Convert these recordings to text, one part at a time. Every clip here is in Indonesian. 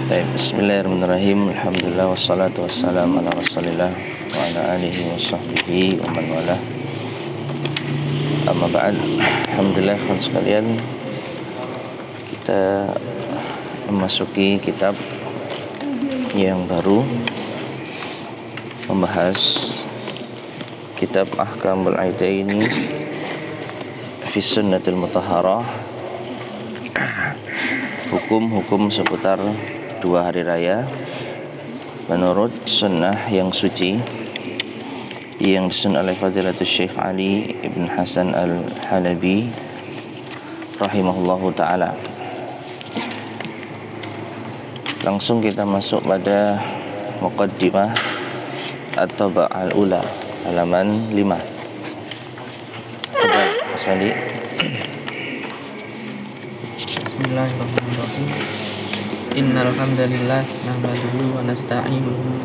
Bismillahirrahmanirrahim. Alhamdulillah wassalatu wassalamu ala Rasulillah wa ala alihi wa sahbihi wa man walah. Amma ba'd. Alhamdulillah sekalian, kita memasuki kitab yang baru, membahas kitab Ahkamul Aidaini fi Sunnatil Mutahharah, hukum-hukum seputar dua hari raya menurut sunnah yang suci yang disunnah oleh Fadilatul Syekh Ali Ibn Hasan Al-Halabi rahimahullahu ta'ala. Langsung kita masuk pada Muqaddimah At-Tabaq Al-Ula, halaman 5. Ada Mas Wandi. Bismillahirrahmanirrahim. Innal hamdalillah nahmaduhu wa nasta'inuhu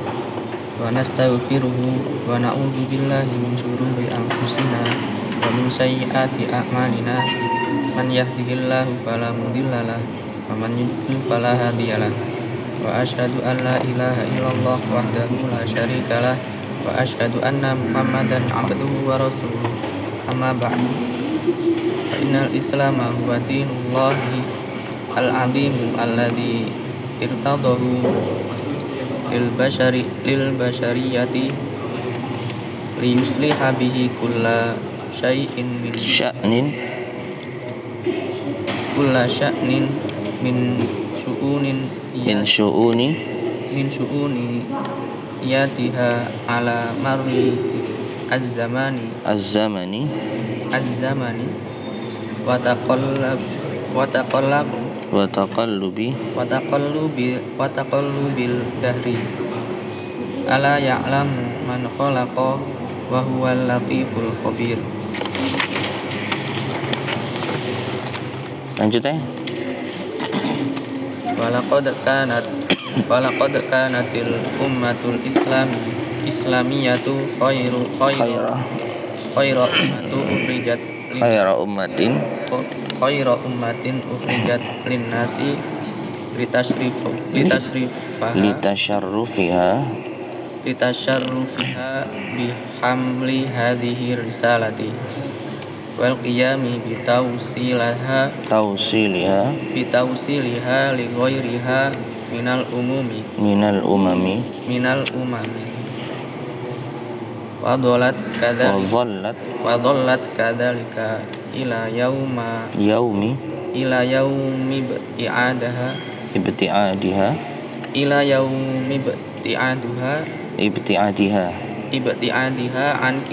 wa nastaghfiruhu wa na'udzu billahi min shururi anfusina wa min sayyiati a'malina. Man yahdihillahu fala mudhillalah wa man yudlil fala hadiyalah. Wa asyhadu an la ilaha illallah wahdahu la syarikalah wa asyhadu anna Muhammadan 'abduhu wa rasuluh. Amma ba'du. Fa innal islama huwa dinullahi al-'azim alladzi irtadahu lil bashariyati li yusliha bihi kulla syai'in min sya'nin min syu'uni yatiha ala marri az-zamani wa taqallubil dahri ala ya'lamu man khalaqa wa huwal latiful khabir. Lanjut ya. Walaqad kanatil ummatul islamiyatu khayra ummatin ukhrijat linnasi litasharrufiha bihamli hadhihi risalati wal qiyami bitawsiliha li ghairiha minal umami wa dhallat kadzalika ila yaumi ibtiadiha an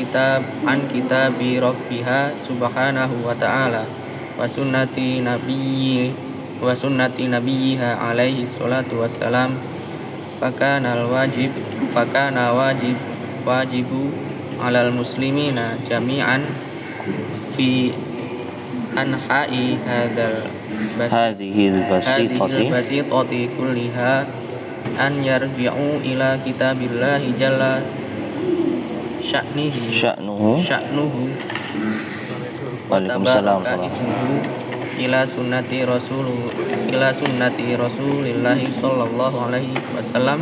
kitabi rabbiha subhanahu wa ta'ala wa sunnati nabiyyiha alaihi salatu wassalam. Fakana wajibu alal muslimina jami'an fi anha'i hadhihi al-basitati kulliha an yarji'u ila kitabillahi jalla sya'nuhu wa tabaraka ismuhu ila sunnati rasulillahi sallallahu alaihi wasallam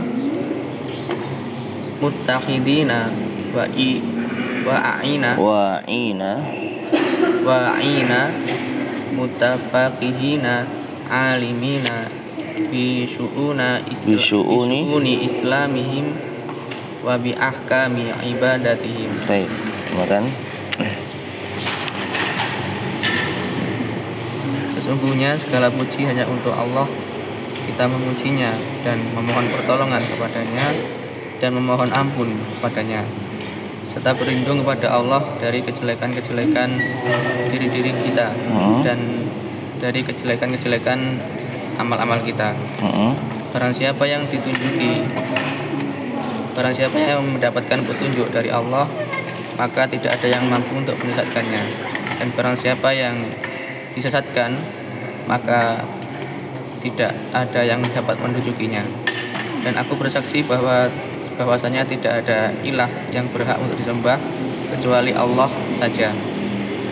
muttahidina wa'ina mutafaqihina alimina bi syu'uni islamihim wa bi ahkami ibadatihim. Baik, kemudian sesungguhnya segala puji hanya untuk Allah. Kita memujinya dan memohon pertolongan kepadanya dan memohon ampun kepadanya, serta berlindung kepada Allah dari kejelekan-kejelekan diri kita dan dari kejelekan-kejelekan amal-amal kita. Barang siapa yang mendapatkan petunjuk dari Allah, maka tidak ada yang mampu untuk menyesatkannya, dan barang siapa yang disesatkan, maka tidak ada yang dapat menunjukinya. Dan aku bersaksi bahwasanya tidak ada ilah yang berhak untuk disembah kecuali Allah saja,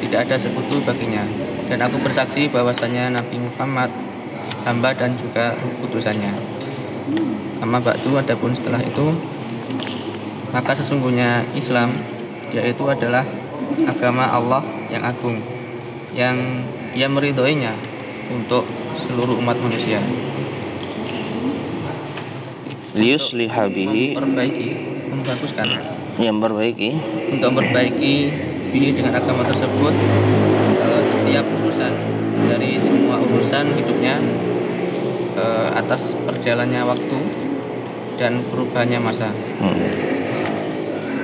tidak ada sekutu baginya. Dan aku bersaksi bahwasanya Nabi Muhammad hamba dan juga utusannya. Amma ba'du, adapun setelah itu, maka sesungguhnya Islam yaitu adalah agama Allah yang agung, yang Ia meridhoinya untuk seluruh umat manusia. Liyusliha bihi, untuk memperbaiki bihi dengan agama tersebut setiap urusan dari semua urusan hidupnya atas perjalannya waktu dan perubahannya masa.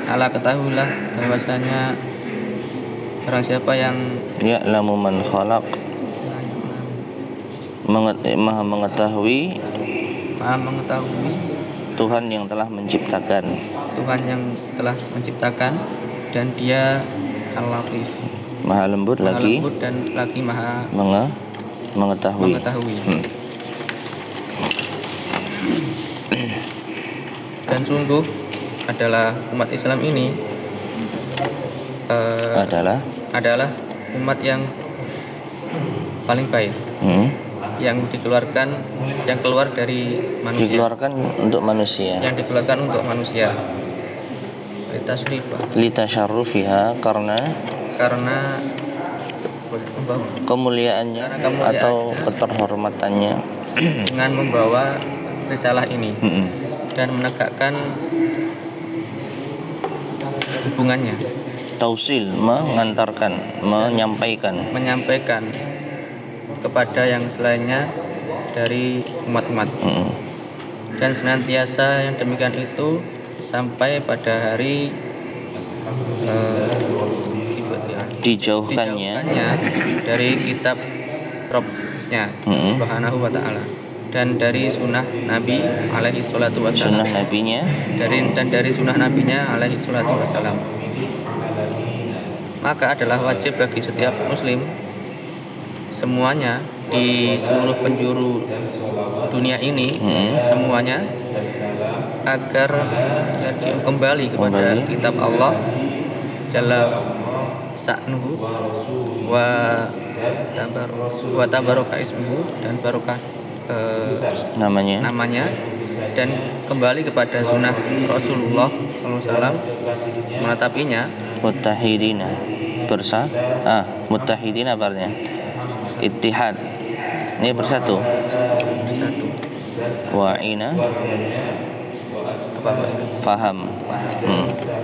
Ala ketahuilah bahwasanya barang siapa yang ya'lamu man khalaq, maha mengetahui Tuhan yang telah menciptakan, dan Dia Al-Latif, maha lembut dan lagi maha mengetahui. Dan sungguh adalah umat Islam ini adalah umat yang paling baik, yang keluar dari manusia, dikeluarkan untuk manusia. Litasyarrufiha, karena kemuliaannya atau keterhormatannya, dengan membawa risalah ini dan menegakkan hubungannya, tausil, mengantarkan, menyampaikan kepada yang selainnya dari umat-umat, dan senantiasa yang demikian itu sampai pada hari dijauhkannya dari kitab Rabb-nya Subhanahu wa ta'ala, dan dari sunnah Nabi alaihi salatu wassalam, dari sunnah nabinya alaihi salatu wassalam. Maka adalah wajib bagi setiap muslim semuanya di seluruh penjuru dunia ini, semuanya agar kembali kepada kitab Allah Jalla Sa'nuhu wa tabaraka ismuhu, dan barokah namanya, dan kembali kepada sunnah Rasulullah SAW, menetapinya. Muttahidina artinya ittihad, ini bersatu. Wa'ina, faham,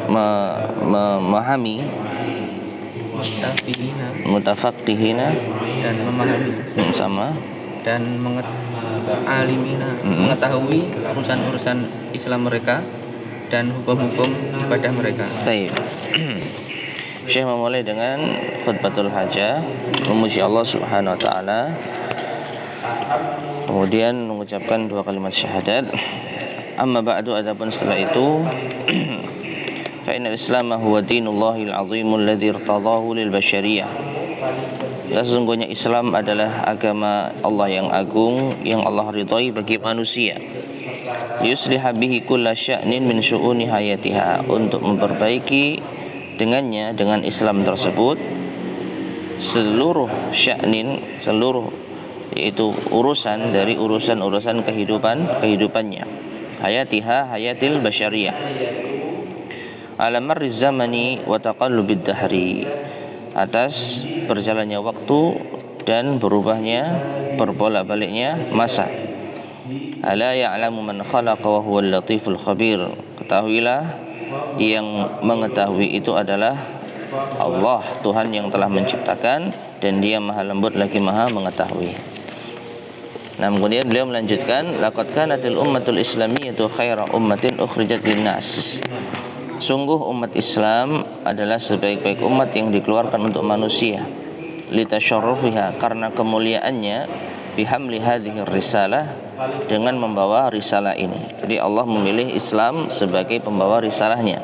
memahami, mutafaqihina, dan memahami, sama, dan mengetahui urusan-urusan Islam mereka dan hukum-hukum ibadah mereka. Baik. Syekh memulai dengan khutbatul hajah, memuji Allah Subhanahu wa taala, kemudian mengucapkan 2 kalimat syahadat. Amma ba'du, adapun setelah itu, fa innal Islam huwa dinullahil azimul ladzi irtadahu lil basyariyah. Sesungguhnya Islam adalah agama Allah yang agung yang Allah ridhai bagi manusia. Yusliha bihi kulla sya'nin min syu'uni hayatiha, untuk memperbaiki dengannya, dengan Islam tersebut, seluruh sya'nin, yaitu urusan dari urusan-urusan kehidupannya. Hayatiha, hayatil basyariyah, ala marri zamani wa taqallubid dahri, atas berjalannya waktu dan berbolak-baliknya masa. Ala ya'lamu man khalaqa wa huwal latiful khabir, ketahuilah yang mengetahui itu adalah Allah, Tuhan yang telah menciptakan, dan Dia maha lembut lagi maha mengetahui. Nah, kemudian beliau melanjutkan, laqad kanatil ummatul islamiyyatu khaira ummatin ukhrijat linnas. Sungguh umat Islam adalah sebaik-baik umat yang dikeluarkan untuk manusia. Litasyarrufiha, karena kemuliaannya, bihamli hadhihi risalah, dengan membawa risalah ini. Jadi Allah memilih Islam sebagai pembawa risalahnya.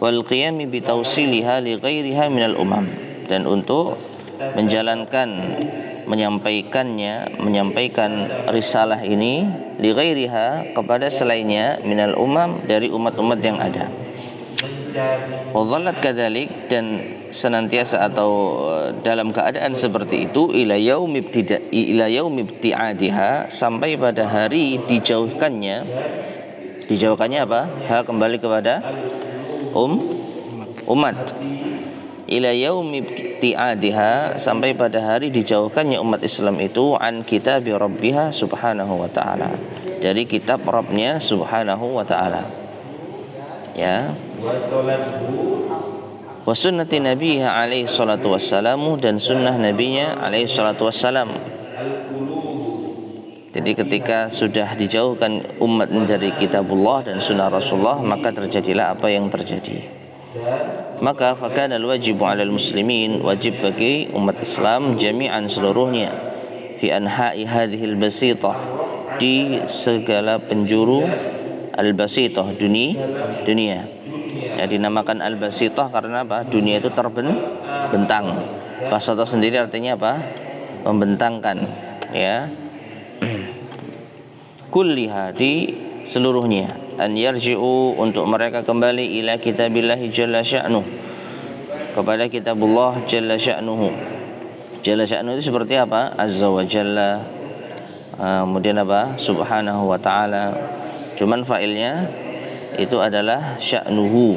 Wal qiyami bi tawsiliha li ghairiha minal umam, dan untuk menyampaikan risalah ini li ghairiha, kepada selainnya, minal umam, dari umat-umat yang ada. Wa dhallat kadzalik, dan senantiasa atau dalam keadaan seperti itu ila yaumi ibtiadiha, sampai pada hari dijauhkannya apa? Kembali kepada umat. Ila yaumi ibtiadiha, sampai pada hari dijauhkannya umat Islam itu an kitabi rabbiha subhanahu wa ta'ala, dari kitab Rabbnya subhanahu wa ta'ala, ya, wa sunnati nabiha alaihi salatu wassalamu, dan sunnah nabinya alaihi salatu wassalam. Jadi ketika sudah dijauhkan umat dari kitabullah dan sunnah Rasulullah, maka terjadilah apa yang terjadi. Maka fakana al-wajibu 'alal muslimin, wajib bagi umat Islam jami'an seluruhnya, fi anha'i hadhil basitah, di segala penjuru al-basitah, dunia. Ya, dinamakan al-basitah karena apa? Dunia itu terbentang. Basitah sendiri artinya apa? Membentangkan, ya. Kulliha, di seluruhnya. An yarji'u, untuk mereka kembali ila kitabillahi jalla sya'nuh, kepada kitabullah jalla sya'nuhu. Jalla sya'nuh itu seperti apa? Azza wa jalla, kemudian apa? Subhanahu wa ta'ala. Cuman fa'ilnya itu adalah sya'nuhu.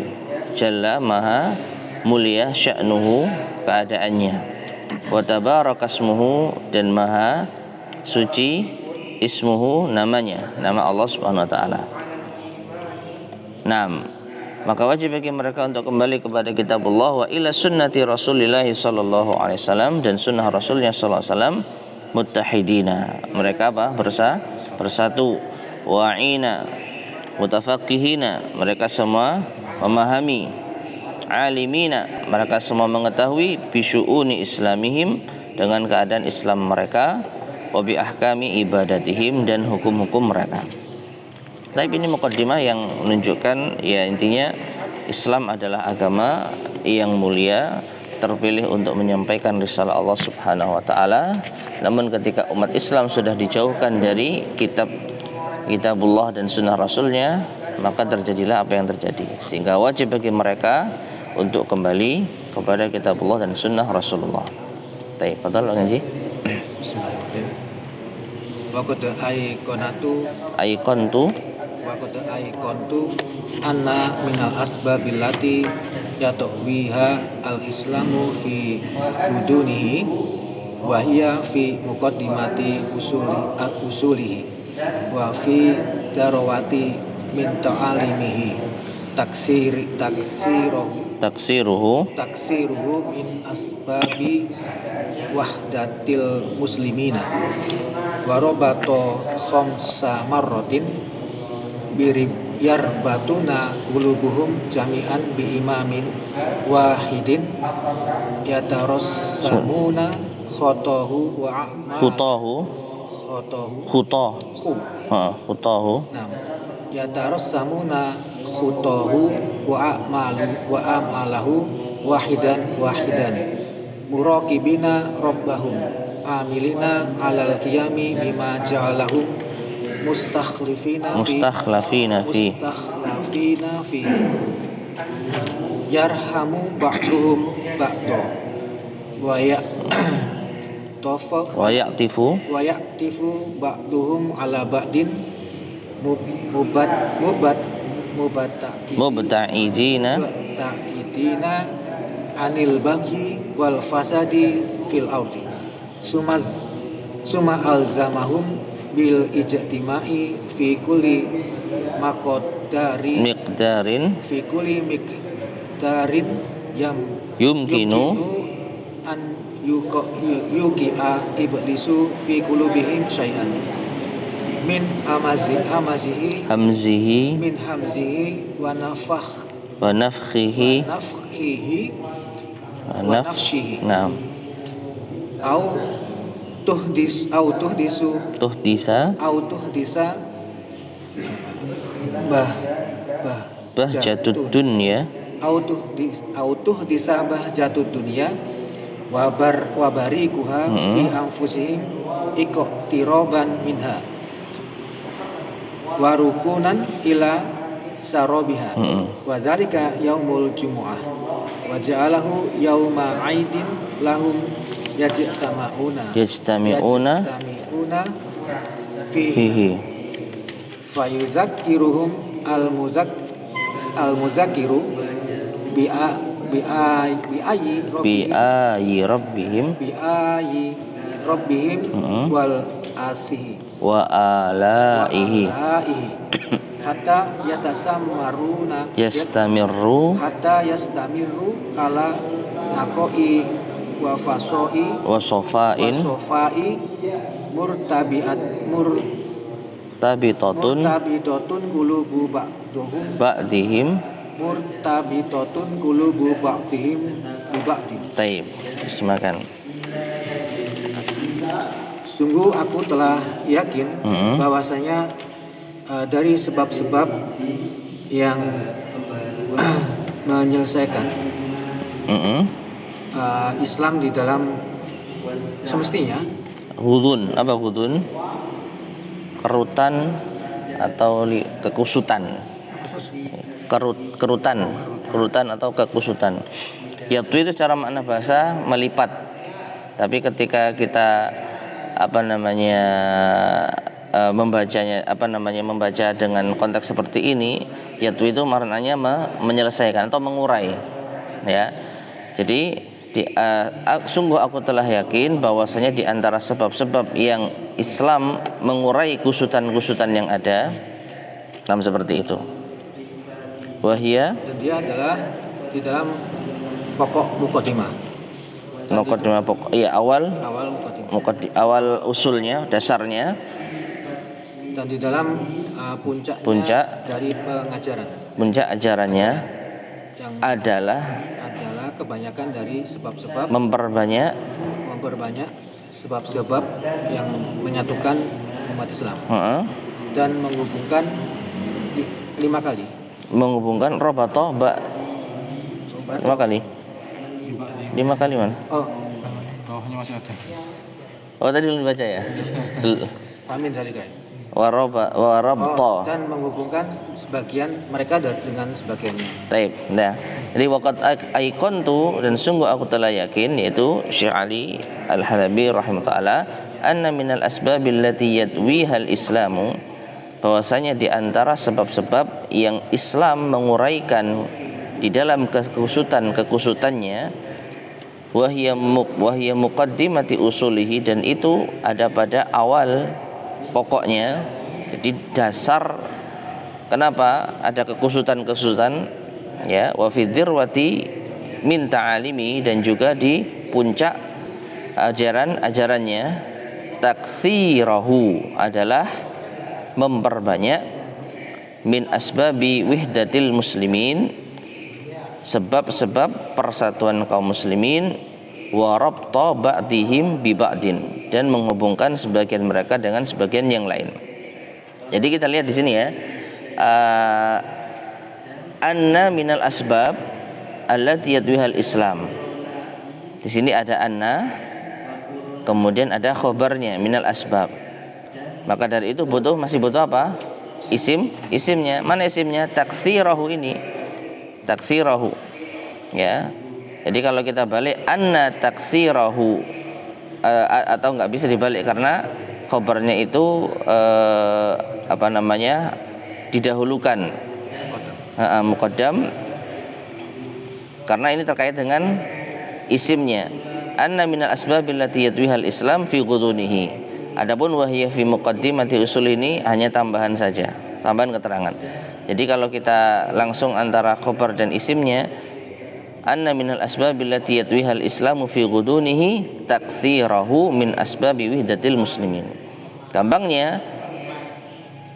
Jalla, maha mulia, sya'nuhu, keadaannya. Wa tabarakasmuhu, dan maha suci ismuhu, namanya, nama Allah subhanahu wa ta'ala. Maka wajib bagi mereka untuk kembali kepada kitabullah wa ila sunnati Rasulillah sallallahu alaihi wasallam, dan sunnah Rasulnya sallallahu alaihi wasallam, muttahidina, mereka apa? Bersatu, wa'ina, mutafaqihina, mereka semua memahami, alimina, mereka semua mengetahui, bisyu'uni islamihim, dengan keadaan Islam mereka, wa bi ahkami ibadatihim, dan hukum-hukum mereka. Tapi ini mukaddimah yang menunjukkan, ya, intinya Islam adalah agama yang mulia, terpilih untuk menyampaikan risalah Allah subhanahu wa ta'ala. Namun ketika umat Islam sudah dijauhkan dari kitabullah dan sunnah Rasulnya, maka terjadilah apa yang terjadi, sehingga wajib bagi mereka untuk kembali kepada kitabullah dan sunnah Rasulullah. Baik, fadhal ngaji. Aikontu anna minal asbabillati yatawwiha al-islamu fi budunihi wa hiya fi muqaddimati usulihi wa fi darawati min ta'alimihi taksiruhu min asbabi wahdatil muslimina wa robato khamsa marratin birib yarbatuna qulubuhum jami'an bi imamin wahidin yatarassamuna khutahu wa yatarassamuna khutahu wa amalahu wahidan muraqibina rabbahum amilina alal qiyami bima ja'alahum mustakhlafina fi yarhamu ba'duhum ba'do wa ya'tifu ba'duhum ala ba'din mubta'idina anil baghi wal fasadi fil ardi summa alzamahum bil ijtima'i fi kulli miqdarin yumkinu an yuqi'a iblisu fi qulubihim syai'an min hamzihi wa nafkhihi Naam. Tuhdisa bahjatud dunya bahjatud dunya wa barikuha fi anfusihim iqtiroban minha warukunan ila sarabiha wa dzalika yaumul jumu'ah wa ja'alahu yauma 'aidin lahum yajtami'una fihi fayudzakiruhum al-mudzakiru bi'ayi rabbihim wal asihi wa alaihi hatta yastamiru ala naqoi wa fasoi wa sofain murtabitatun qulubu ba'dihim bi ba'din. Taib. Bismillah. Sungguh aku telah yakin bahwasanya dari sebab-sebab yang menyelesaikan Islam di dalam semestinya. Hudun, apa hudun? Kerutan atau kekusutan. Kerutan atau kekusutan. Yaitu itu secara makna bahasa melipat. Tapi ketika kita membaca dengan konteks seperti ini, yaitu itu maknanya menyelesaikan atau mengurai, ya. Jadi sungguh aku telah yakin bahwasanya di antara sebab-sebab yang Islam mengurai kusutan-kusutan yang ada, seperti itu. Wahia, dan dia adalah di dalam pokok mukadimah. Mukadimah pokok, iya awal usulnya, dasarnya, dan di dalam puncak dari pengajaran. Puncak ajarannya yang adalah kebanyakan dari sebab-sebab memperbanyak sebab-sebab yang menyatukan umat Islam dan menghubungkan 5 kali. Menghubungkan robatoh 5 kali. 5 kali mana? Bawahnya masih ada. Oh tadi belum dibaca ya? Amin zalika. Warabta dan menghubungkan sebagian mereka dengan sebagiannya. Taib. Nah, jadi waqad aiqantu, dan sungguh aku telah yakin, yaitu Syekh Ali Al-Halabi rahimahullah, anna minal asbabil lati yadwihal islamu, bahwasanya di antara sebab-sebab yang Islam menguraikan di dalam kekusutannya, wahya muqaddimati usulihi, dan itu ada pada awal pokoknya. Jadi dasar kenapa ada kekusutan ya, wa fi dzirwati min ta'alimi, dan juga di puncak ajarannya, taktsirahu adalah memperbanyak, min asbabi wihdatil muslimin, sebab-sebab persatuan kaum muslimin, wa rabta ba'dihim bi ba'din, dan menghubungkan sebagian mereka dengan sebagian yang lain. Jadi kita lihat di sini ya, anna minal asbab allati yadwihal Islam. Di sini ada anna, kemudian ada khobarnya minal asbab. Maka dari itu masih butuh apa? Isimnya. Mana isimnya? Taktsirahu ini. Taktsirahu. Ya. Jadi kalau kita balik anna taktsirahu, atau enggak bisa dibalik karena khobarnya itu didahulukan, muqaddam, karena ini terkait dengan isimnya. Anna minal asbabil lati yadwihal Islam fi ghudunihi. Adapun wahiyya fi muqaddimati usul ini hanya tambahan saja, tambahan keterangan. Jadi kalau kita langsung antara khobar dan isimnya, anna minal asbabil lati yadwihal Islamu fi ghudunihi taktsirahu min asbabi wihdatil muslimin. Gampangnya,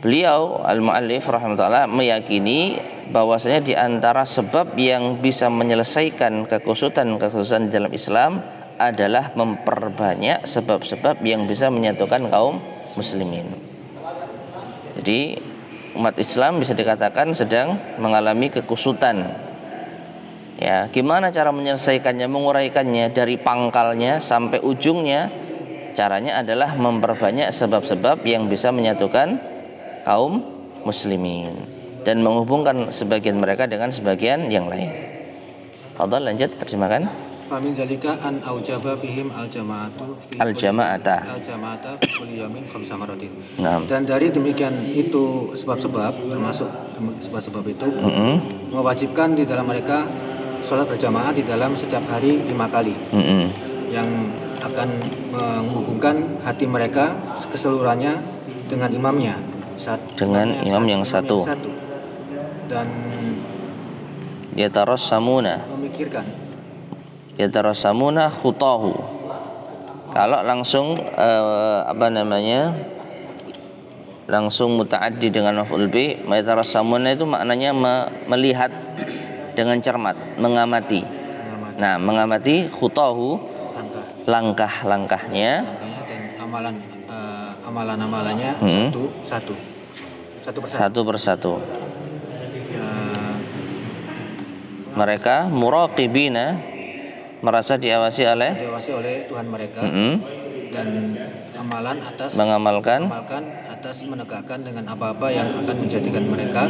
beliau al-muallif rahimahullah meyakini bahwasanya di antara sebab yang bisa menyelesaikan kekusutan di dalam Islam adalah memperbanyak sebab-sebab yang bisa menyatukan kaum muslimin. Jadi umat Islam bisa dikatakan sedang mengalami kekusutan. Ya, gimana cara menyelesaikannya, menguraikannya dari pangkalnya sampai ujungnya? Caranya adalah memperbanyak sebab-sebab yang bisa menyatukan kaum muslimin. dan menghubungkan sebagian mereka dengan sebagian yang lain. Fadhal, lanjut terjemahkan. Famin zalika an aujaba fihim Al-jama'ata fi kulli yawmin khamsa maratin. Nah. Dan dari demikian itu sebab-sebab, termasuk sebab-sebab itu mewajibkan di dalam mereka sholat berjamaah di dalam setiap hari 5 kali, yang akan menghubungkan hati mereka keseluruhannya dengan imamnya, dengan imam yang satu. Dan yatarassamuna khutahu. Kalau langsung langsung muta'addi dengan maf'ul bi, yatarassamuna itu maknanya melihat dengan cermat, mengamati. Nah, mengamati khutahu, langkah-langkahnya dan amalan-amalannya satu persatu. Mereka muraqibina, merasa diawasi oleh Tuhan mereka, dan mengamalkan atas menegakkan dengan apa-apa yang akan menjadikan mereka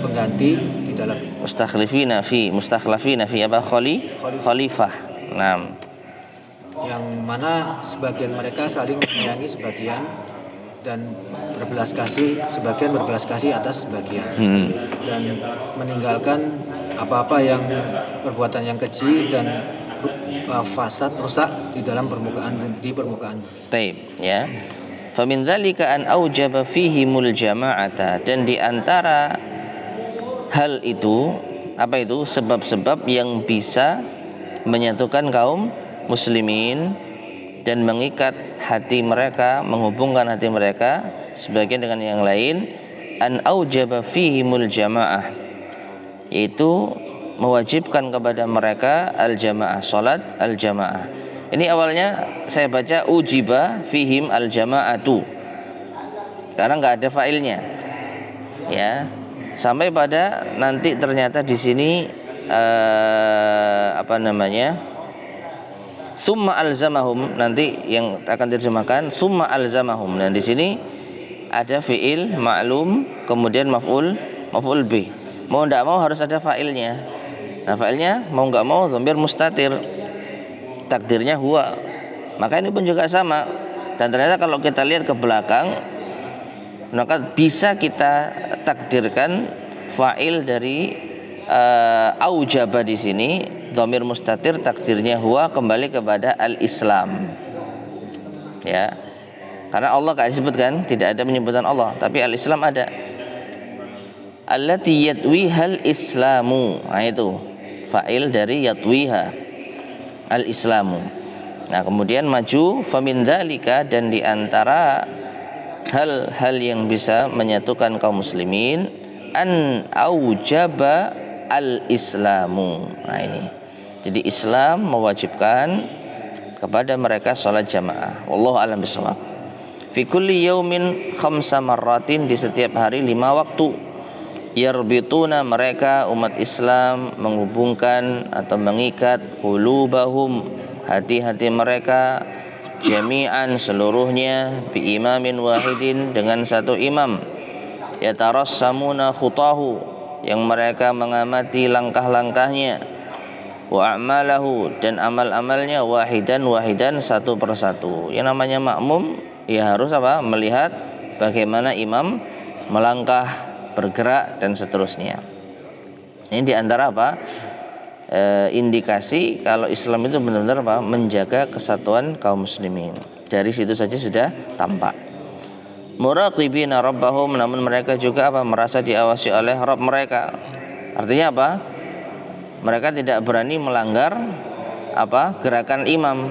pengganti di dalam mustakhlifina fi apa khalifah. Nah, yang mana sebagian mereka saling menyayangi sebagian dan sebagian berbelas kasih atas sebagian, dan meninggalkan apa-apa yang perbuatan yang keji dan fasad rusak di permukaan. Taib, ya. Famin dzalika an aujaba fihimul jama'ata, dan di antara hal itu apa itu sebab-sebab yang bisa menyatukan kaum muslimin dan mengikat hati mereka, menghubungkan hati mereka sebagian dengan yang lain, an aujaba fihimul jamaah, yaitu mewajibkan kepada mereka al-jamaah, salat al-jamaah. Ini awalnya saya baca ujiba fihim al-jama'atu karena nggak ada failnya, ya, sampai pada nanti ternyata di sini summa alzamahum, nanti yang akan diterjemahkan summa alzamahum, dan di sini ada fiil ma'lum kemudian maf'ul bih. Mau tidak mau harus ada failnya. Nah, failnya mau nggak mau dhamir mustatir, takdirnya huwa. Maka ini pun juga sama. Dan ternyata kalau kita lihat ke belakang, maka bisa kita takdirkan fa'il dari aujaba di sini dhamir mustatir, takdirnya huwa, kembali kepada al-Islam. Ya. Karena Allah enggak disebutkan, tidak ada penyebutan Allah, tapi al-Islam ada. Allati yatwihal islamu. Nah, itu fa'il dari yatwiha, al-Islamu. Nah, kemudian maju famin dzalika, dan di antara hal-hal yang bisa menyatukan kaum muslimin an aujaba al-Islamu. Nah, ini. Jadi Islam mewajibkan kepada mereka salat jamaah. Wallahu a'lam bishawab. Fi kulli yaumin khamsa marratin, di setiap hari 5 waktu. Yarbituna, mereka umat Islam menghubungkan atau mengikat qulubahum, hati-hati mereka, jami'an, seluruhnya, bi imamin wahidin, dengan satu imam. Yatarassamuna khutahu, yang mereka mengamati langkah-langkahnya, wa a'malahu, dan amal-amalnya, wahidan, satu persatu. Yang namanya makmum ya harus apa? Melihat bagaimana imam melangkah, bergerak, dan seterusnya. Ini diantara apa? Indikasi kalau Islam itu benar-benar apa? Menjaga kesatuan kaum muslimin. Dari situ saja sudah tampak. Muraqibina rabbahum, namun mereka juga apa? Merasa diawasi oleh Rabb mereka. Artinya apa? Mereka tidak berani melanggar apa? Gerakan imam.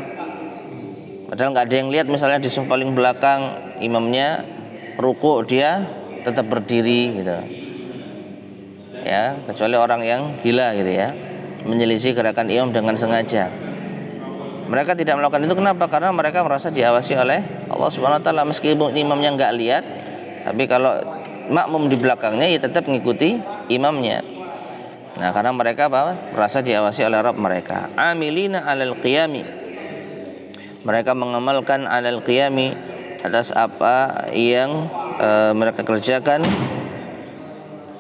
Padahal nggak ada yang lihat, misalnya di saf paling belakang imamnya ruku, dia tetap berdiri gitu. Ya, kecuali orang yang gila gitu ya, menyelisih gerakan imam dengan sengaja. Mereka tidak melakukan itu, kenapa? Karena mereka merasa diawasi oleh Allah Subhanahu wa taala. Meskipun imamnya enggak lihat, tapi kalau makmum di belakangnya ya tetap mengikuti imamnya. Nah, karena mereka apa? Merasa diawasi oleh Rabb mereka. Amilina 'alal qiyami. Mereka mengamalkan 'alal qiyami, atas apa yang mereka kerjakan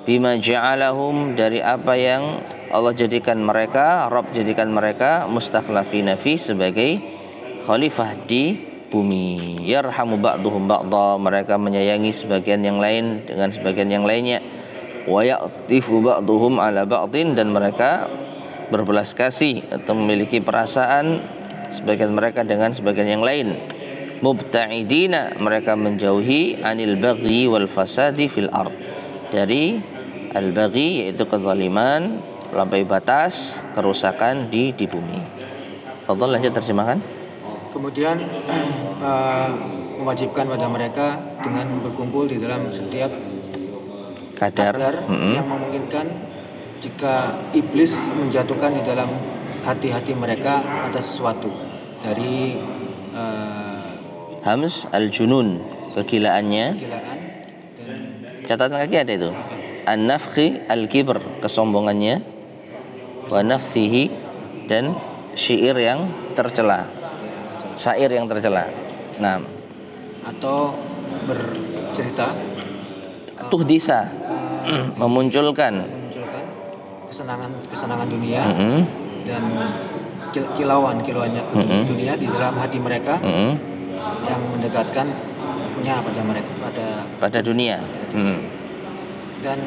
bima ja'alahum, dari apa yang Allah jadikan mereka, Rabb jadikan mereka, mustakhlafina fi, sebagai khalifah di bumi. Yarhamu ba'duhum ba'dha, mereka menyayangi sebagian yang lain dengan sebagian yang lainnya. Wa ya'tifu ba'duhum ala ba'din, dan mereka berbelas kasih atau memiliki perasaan sebagian mereka dengan sebagian yang lain. Mubta'idina, mereka menjauhi anil baghi wal fasadi fil ard, dari al-baghi yaitu kezaliman, melampaui batas, kerusakan di bumi. Fadhal, lanjut terjemahkan. Kemudian mewajibkan pada mereka dengan berkumpul di dalam setiap kadar yang memungkinkan jika iblis menjatuhkan di dalam hati-hati mereka atas sesuatu dari Hams al-junun, kegilaannya. kegilaan, dan Catatan kaki ada itu. An-nafkhi al-kibr, kesombongannya. Wa nafsihi, dan syair yang tercela. Syair yang tercela. Nah, atau bercerita tuhdisa, memunculkan kesenangan dunia dan kilauannya dunia di dalam hati mereka yang mendekatkannya pada mereka pada dunia. Dan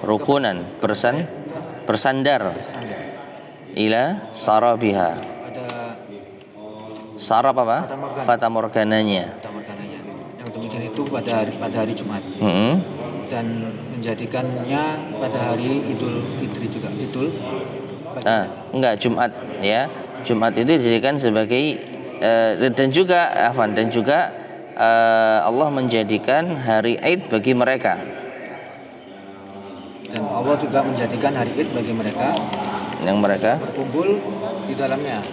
rukunan, bersandar ila sarabiha, pada sarab apa? Fata morgananya. yang demikian itu pada hari Jumat, dan menjadikannya pada hari Idul Fitri juga. Enggak, Jumat ya. Jumat itu dijadikan sebagai dan juga Allah menjadikan hari Id bagi mereka. Dan Allah juga menjadikan hari Id bagi mereka yang mereka berkumpul di dalamnya.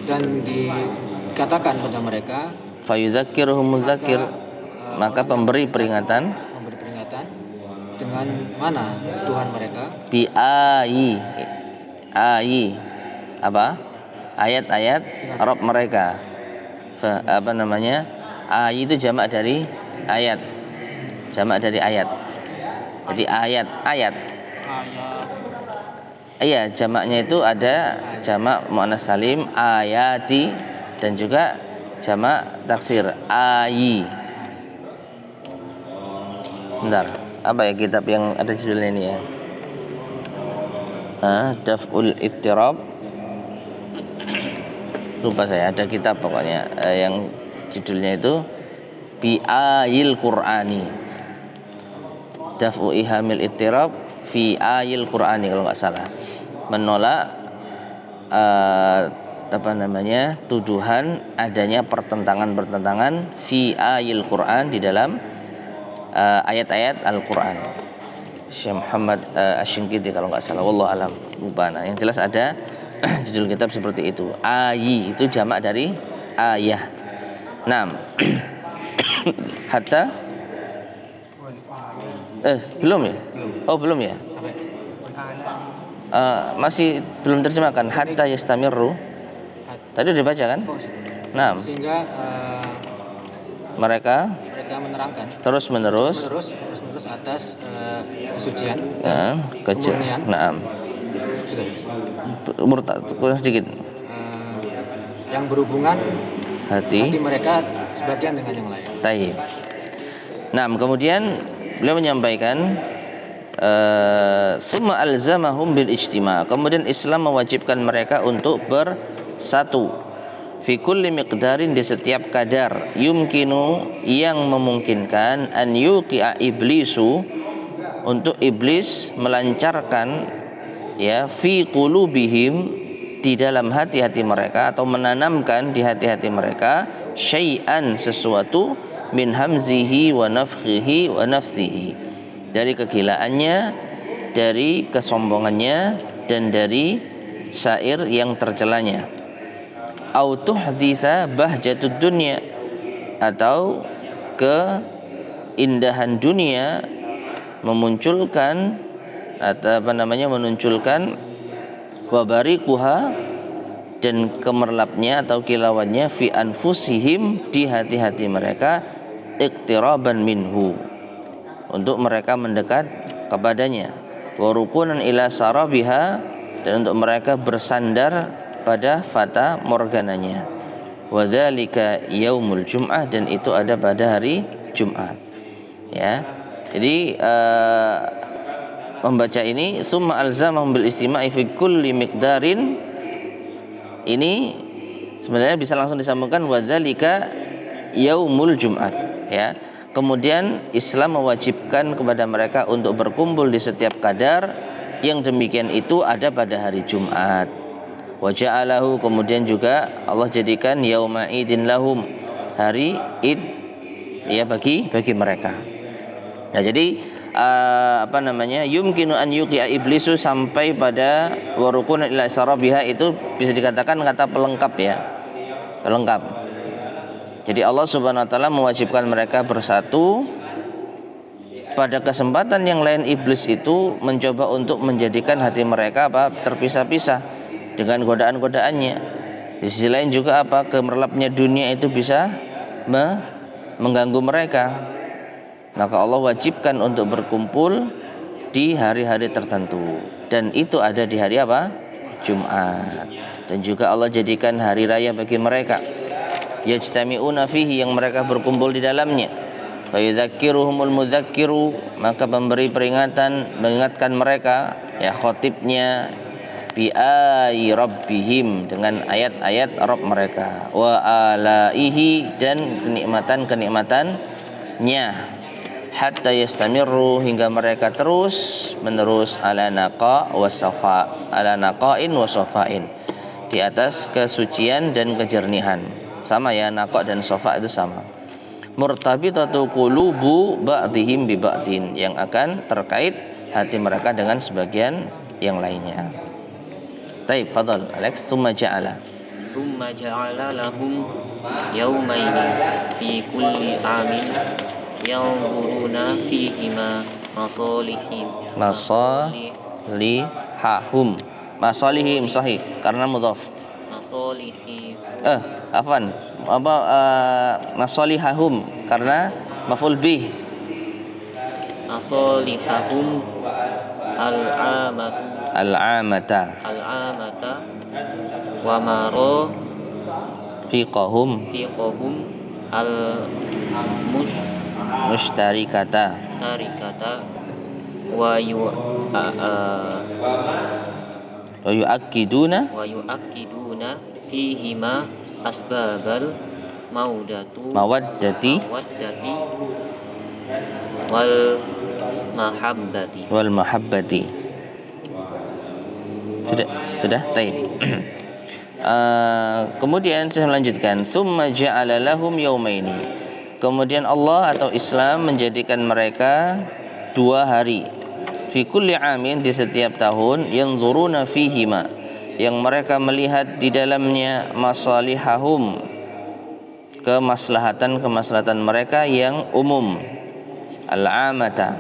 Dan dikatakan pada mereka, fayuzakkiruhum muzakkir, maka pemberi peringatan dengan mana Tuhan mereka, bi ayi apa? Ayat-ayat Rabb mereka. Ayi itu jamak dari ayat. Jadi ayat. Iya, jamaknya itu ada jamak muannas salim ayati, dan juga jamak taksir ayi. Bentar, apa ya kitab yang ada judulnya ini ya? Daf'ul Ittirab. Lupa saya, ada kitab pokoknya yang judulnya itu Bi Ayil Qur'ani. Daf'u Ihamil Ittirab fi Ayil Qur'ani, kalau nggak salah. Menolak tuduhan adanya pertentangan fi Ayil Qur'an, di dalam ayat-ayat Al-Qur'an. Syekh Muhammad Asy-Shinqiti kalau nggak salah, wallahu alam, lupa. Nah, yang jelas ada judul kitab seperti itu. Ayi itu jamak dari ayah. Nah, hatta belum ya? Oh, belum ya? Masih belum terjemahkan. Hatta yastamirru. Tadi udah dibaca kan? Nah, sehingga mereka menerangkan terus menerus atas kesucian, kemurnian. Sudah. Kurang sedikit. Yang berhubungan hati mereka sebagian dengan yang lain. Taib. Nah, kemudian beliau menyampaikan summa alzamahum bil ijtima'. Kemudian Islam mewajibkan mereka untuk bersatu. Fi kulli miqdarin, di setiap kadar, yumkinu, yang memungkinkan, an yuqi'a iblisu, untuk iblis melancarkan ya fi qulubihim, di dalam hati-hati mereka, atau menanamkan di hati-hati mereka syai'an, sesuatu, min hamzihi wa nafkhihi wa nafsihi, dari kegilaannya, dari kesombongannya, dan dari syair yang tercelanya. Au tuhditsa bahjatud dunya, atau keindahan dunia, memunculkan menunculkan wabariquha, dan kemerlapnya atau kilauannya, fi anfusihim, di hati-hati mereka, iqtiraban minhu, untuk mereka mendekat kepadanya. Wa rukunan ila sarabiha, dan untuk mereka bersandar pada fata morgananya. Wa dzalika yaumul jum'ah, dan itu ada pada hari Jumat. Ya. Jadi membaca ini summa alzamahum bil istima'i fi kulli miqdarin, ini sebenarnya bisa langsung disambungkan wa dzalika yaumul jum'at, ya. Kemudian Islam mewajibkan kepada mereka untuk berkumpul di setiap kadar yang demikian itu ada pada hari Jumat. Wa ja'alahu, kemudian juga Allah jadikan yauma idin lahum, hari id ya bagi mereka. Nah, jadi yumkinu an yuqi'a iblisu, sampai pada warukun ila sarabiha, itu bisa dikatakan kata pelengkap, ya. Pelengkap. Jadi Allah Subhanahu wa taala mewajibkan mereka bersatu. Pada kesempatan yang lain iblis itu mencoba untuk menjadikan hati mereka terpisah-pisah dengan godaan-godaannya. Di sisi lain juga gemerlapnya dunia itu bisa mengganggu mereka. Maka Allah wajibkan untuk berkumpul di hari-hari tertentu, dan itu ada di hari Jumat. Dan juga Allah jadikan hari raya bagi mereka, yajtami'una fihi, yang mereka berkumpul di dalamnya. Fa yudzakiruhumul mudzakiru, maka memberi peringatan, mengingatkan mereka, ya khatibnya, bi ayi rabbihim, dengan ayat-ayat Rabb mereka, wa alaihi, dan kenikmatan-kenikmatannya, hatta yastamirru, hingga mereka terus menerus ala naqa'in wa safain, di atas kesucian dan kejernihan. Sama ya, naqa' dan safa itu sama. Murtabitatu qulubu ba'dihim bi ba'din, yang akan terkait hati mereka dengan sebagian yang lainnya. Baik, fadhal Alex. Tsumma ja'ala lahum yawmaini fi kulli amin yanzuruna fihima masalihim sahih karena mudhaf. Masalihahum karena maf'ul bih. masalihahum al-amata wa maro fiqahum al-mustarikata wa yu'akkiduna fihima asbabal mawaddati wal mahabbati. Sudah? Baik. Kemudian saya melanjutkan, summa ja'ala lahum yaumaini. Kemudian Allah atau Islam menjadikan mereka 2 hari. Fi kulli amin, di setiap tahun, yanzuruna fihima, yang mereka melihat di dalamnya masalihahum, kemaslahatan mereka yang umum, al-amata,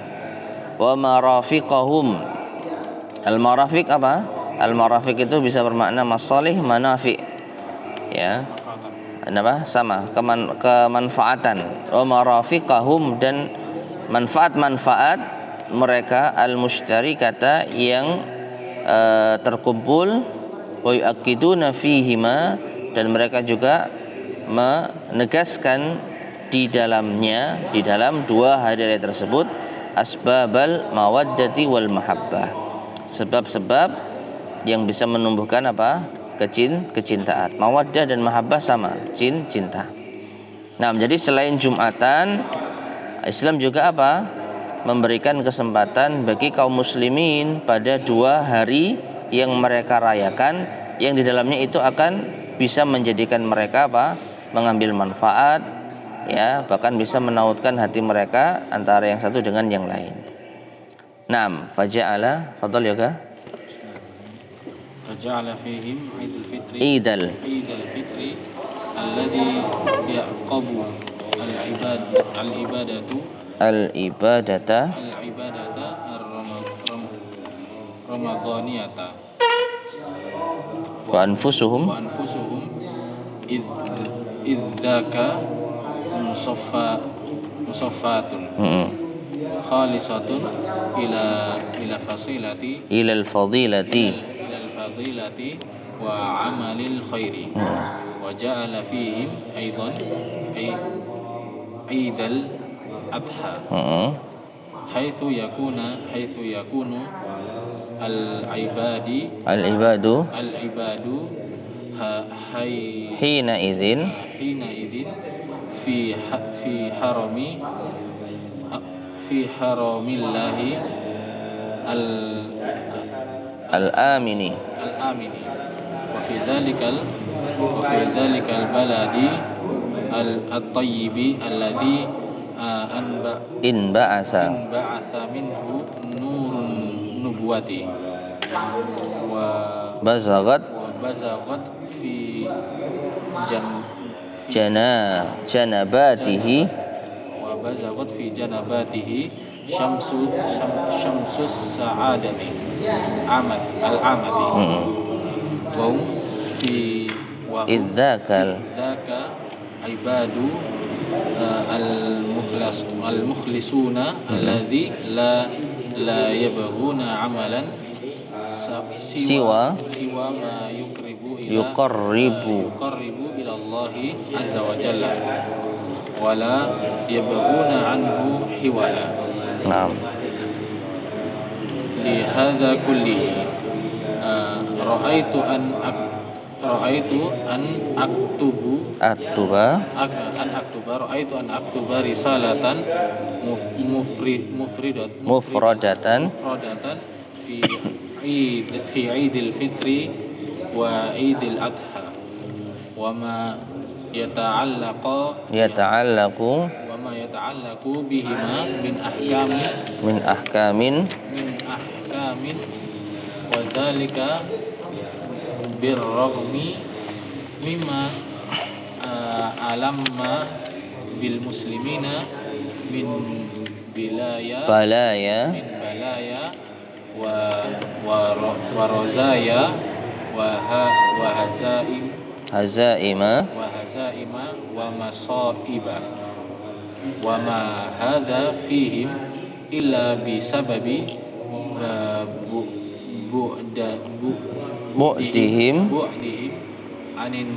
wa marafiqahum. Al-marafiq apa? Al-marafiq itu bisa bermakna masalih, manafi', ya. Sama, kemanfaatan. Wa marafiqahum, dan manfaat-manfaat mereka, al-mushtarikata, yang terkumpul, wa yu'akkiduna fihima, dan mereka juga menegaskan di dalam 2 hari raya tersebut asbabal mawaddati wal mahabbah, sebab-sebab yang bisa menumbuhkan kecintaan. Mawaddah dan mahabbah sama, cinta. Nah, jadi selain Jumatan, Islam juga memberikan kesempatan bagi kaum muslimin pada 2 hari yang mereka rayakan, yang di dalamnya itu akan bisa menjadikan mereka mengambil manfaat, ya, bahkan bisa menautkan hati mereka antara yang satu dengan yang lain. Naam, faja'ala, fadhal ya. Faja'ala fihim Idul Fitri alladhi yaqabu al-ibadata ar-ramadhaniyata wa anfusuhum idzaka musaffatun khalisatun ila fasilati ilal fadilati. ila al-fadilati wa amalil khairi wa ja'ala fihim aidan Eidal Adha haitsu yakunu al-ibadu hina idzin fi haramillahi al-amini wa fi dhalikal baladi at-tayyibi alladhi in ba'asa ba'atha minhu nurun nubuwati wa bazagat fi janabatihi wa bazagat fi janabatihi syamsus sa'adati al-amati wa fi idzakal ibadu al-mukhlisuna alladhi la yabghuna amalan siwa ma yuqarribu ila Allah azza wa jalla wa la yabghuna anhu hiwala. Naam. Li hadza kullihi ra'aitu an aktuba risalatan mufradatan fi Idil Fitri wa Idil Adha wa ma yata'allaqu bihima min ahkamin wa dhalika birragmi mimma alamma bil muslimina min balaya wa rozaya wa hazaima wa masaiba wa ma hadha fihim illa bi sababi bu'dihim anin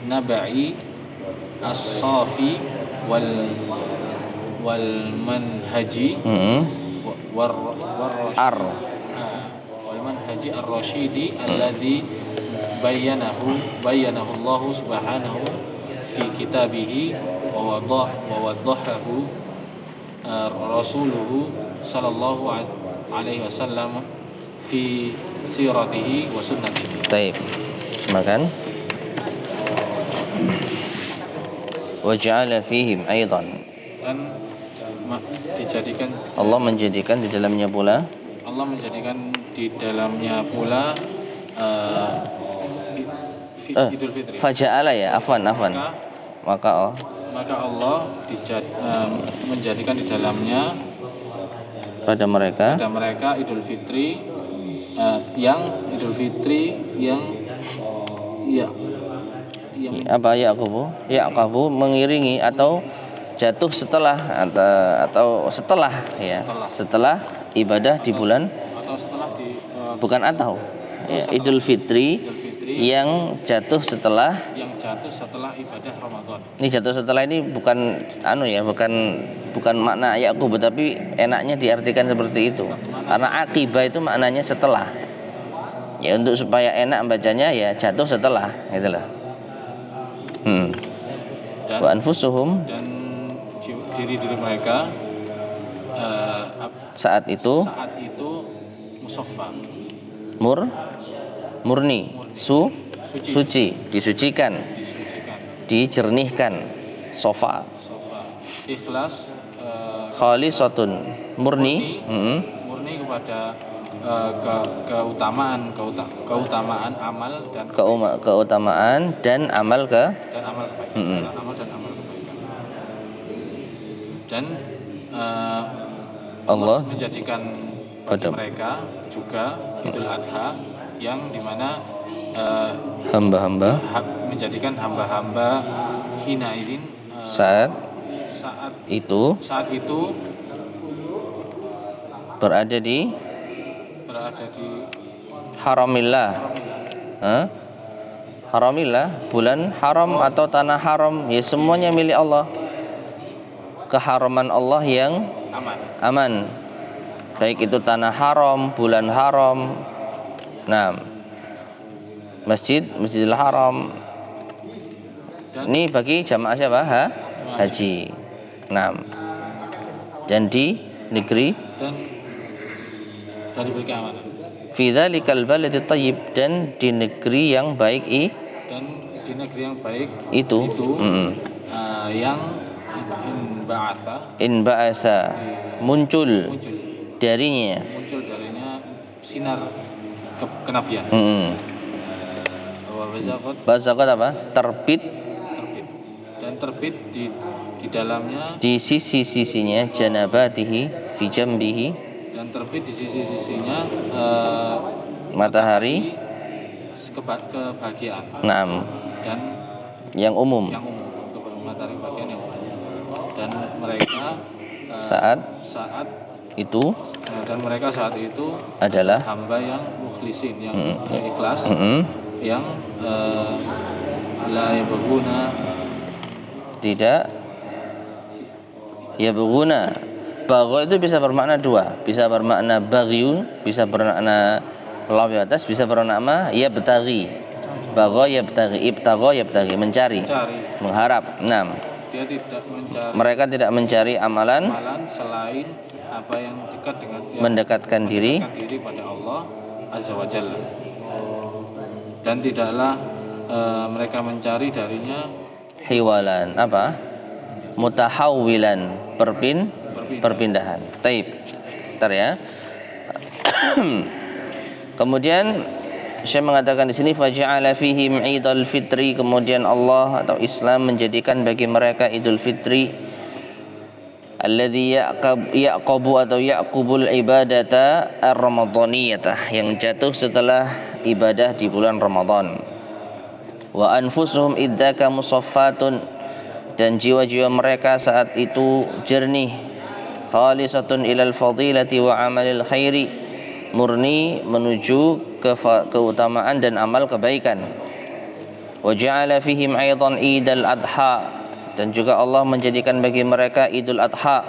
nabai as-safi wal manhaji wal manhaji ar-rasyidi alladhi bayyanahu Allah subhanahu fi kitabihi wa waddahahu rasuluhu sallallahu alaihi wasallam fi siratihi wa sunnatihi. Baik. Makan. Wa ja'ala fihim aidan. Dan dijadikan Allah menjadikan di dalamnya pula Idul Fitri. Faja'ala ya, afwan. Maka Allah menjadikan di dalamnya pada mereka Idul Fitri yang apa Ya'qubu mengiringi atau jatuh setelah ibadah di bulan Idul Fitri yang jatuh setelah ibadah Ramadan. Ini jatuh setelah ini bukan bukan makna Ya'qub, tapi enaknya diartikan seperti itu. Karena akibah itu maknanya setelah. Ya untuk supaya enak bacanya ya jatuh setelah, gitulah. Wa anfusuhum, dan diri mereka saat itu musaffa, murni, suci, disucikan, dijernihkan, sofa, ikhlas, khalisatun, murni kepada keutamaan amal dan keutamaan dan amal kebaikan. Dan Allah menjadikan bagi mereka juga Idul Adha yang dimana hamba-hamba menjadikan hamba-hamba hinaidin saat itu berada di haramillah. Haramillah, bulan haram atau tanah haram, ya semuanya milik Allah. Keharaman Allah yang aman. Baik itu tanah haram, bulan haram. Nah, Masjidil Haram. Ini bagi jamaah siapa? Haji. Nah, dan di negeri dan diberi keamanan. Fi dzalikal baladi thayyib, dan di negeri yang baik dan di negeri yang baik itu yang in ba'asa muncul darinya sinar kenabian. Bazaqat apa? Terbit dan terbit di dalamnya, di sisi-sisinya, janabatihi fi jambihi, dan terbit di sisi-sisinya matahari kebahagiaan. Naam. Dan yang umum. Matahari kebahagiaan yang umum. Dan mereka saat itu dan mereka saat itu adalah hamba yang mukhlisin, yang ikhlas, yang la yabghuna, tidak yabghuna. Bagho itu bisa bermakna dua, bisa bermakna baghyun, bisa bermakna lawi atas, bisa bermakna yabtaghi. Bagho yabtaghi, ibtagha yabtaghi, mencari, mengharap. Nah, dia tidak mencari, mereka tidak mencari amalan selain apa yang dekat dengan mendekatkan diri pada Allah Azza wa Jalla. Dan tidaklah mereka mencari darinya hiwalan, apa? Mutahawwilan, perpindahan. Taib. Bentar ya. Kemudian Syekh mengatakan di sini faja'ala fihim Idul Fitri, kemudian Allah atau Islam menjadikan bagi mereka Idul Fitri alladzi yaqabu atau yaqubul ibadata ar-ramadhaniyah, yang jatuh setelah ibadah di bulan Ramadan. Wa anfusuhum idzaka musaffatun, dan jiwa-jiwa mereka saat itu jernih, khalisatun ilal fadilati wa amalil khairi, murni menuju keutamaan dan amal kebaikan. Wa ja'ala fihim aidan idal adha, dan juga Allah menjadikan bagi mereka Idul Adha,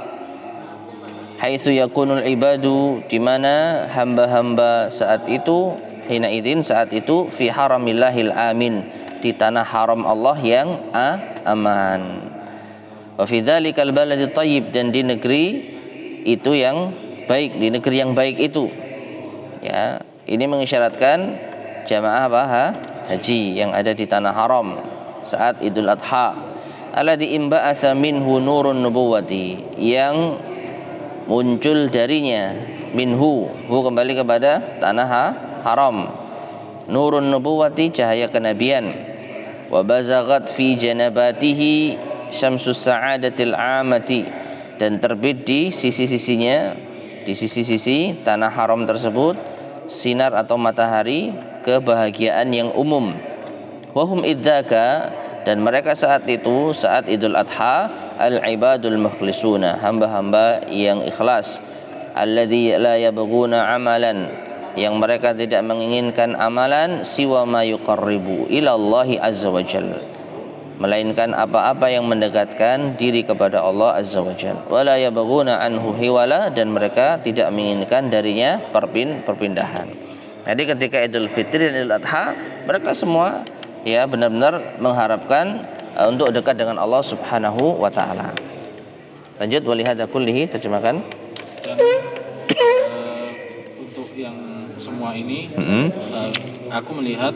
haitsu yakunul ibadu, di mana hamba-hamba saat itu, hina idzin saat itu, fi haramillahil amin, di tanah haram Allah yang aman. Wa fi dzalikal baladi thayyib, dan di negeri itu yang baik, di negeri yang baik itu. Ya, ini mengisyaratkan jamaah haji yang ada di tanah haram saat Idul Adha. Alladzi imba'asa minhu nurun nubuwati, yang muncul darinya, minhu, kembali kepada tanah haram, nurun nubuwati, cahaya kenabian. Wa bazaghat fi janabatihi syamsus sa'adatil amati, dan terbit di sisi-sisinya, di sisi-sisi tanah haram tersebut, sinar atau matahari kebahagiaan yang umum. Wahum idzaka, dan mereka saat itu, saat Idul Adha, al-ibadul mukhlisuna, hamba-hamba yang ikhlas, alladzi la yabghuna amalan, yang mereka tidak menginginkan amalan, siwa ma yuqarribu ilallahi azza wa jalla, melainkan apa-apa yang mendekatkan diri kepada Allah azza wa jalla. Wala yabghuna anhu hiwala, dan mereka tidak menginginkan darinya perpindahan. Jadi ketika Idul Fitri dan Idul Adha, mereka semua ya benar-benar mengharapkan untuk dekat dengan Allah Subhanahu wa taala. Lanjut, walihada kullihi, terjemahkan. Dan untuk yang semua ini aku melihat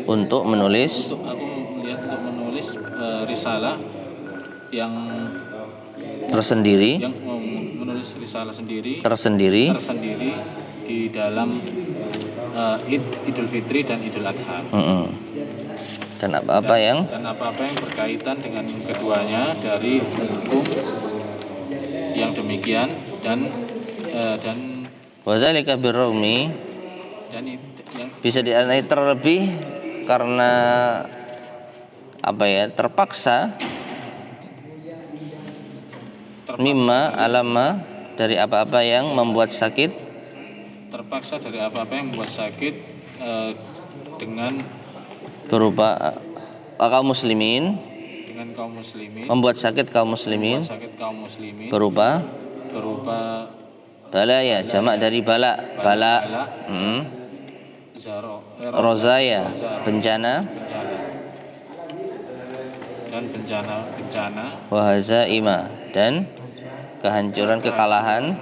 untuk menulis risalah yang tersendiri, menulis risalah tersendiri di dalam Idul Fitri dan Idul Adha. Dan apa-apa yang berkaitan dengan keduanya dari hukum yang demikian dan wazalika birrahmi, dan yang bisa dianai terlebih karena terpaksa mimma alama dari apa-apa yang membuat sakit terpaksa dari apa-apa yang membuat sakit dengan berupa kaum muslimin, dengan kaum muslimin, membuat sakit kaum muslimin berupa balaya, jamak dari bala, rozaya, bencana, dan bencana, wahazaima, dan kehancuran, kekalahan,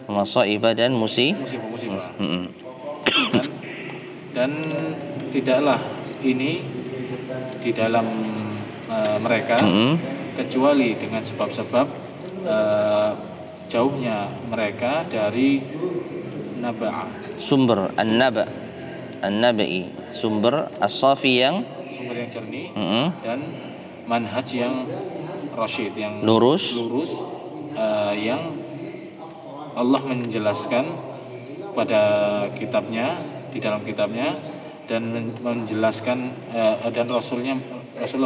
masaiba dan musibah. Dan tidaklah ini di dalam mereka kecuali dengan sebab-sebab jauhnya mereka dari naba'ah, sumber an-nabai, sumber as-safi yang jernih, dan manhaj yang rasyid, yang lurus, yang Allah menjelaskan pada kitabnya, di dalam kitabnya, dan menjelaskan dan Rasulullah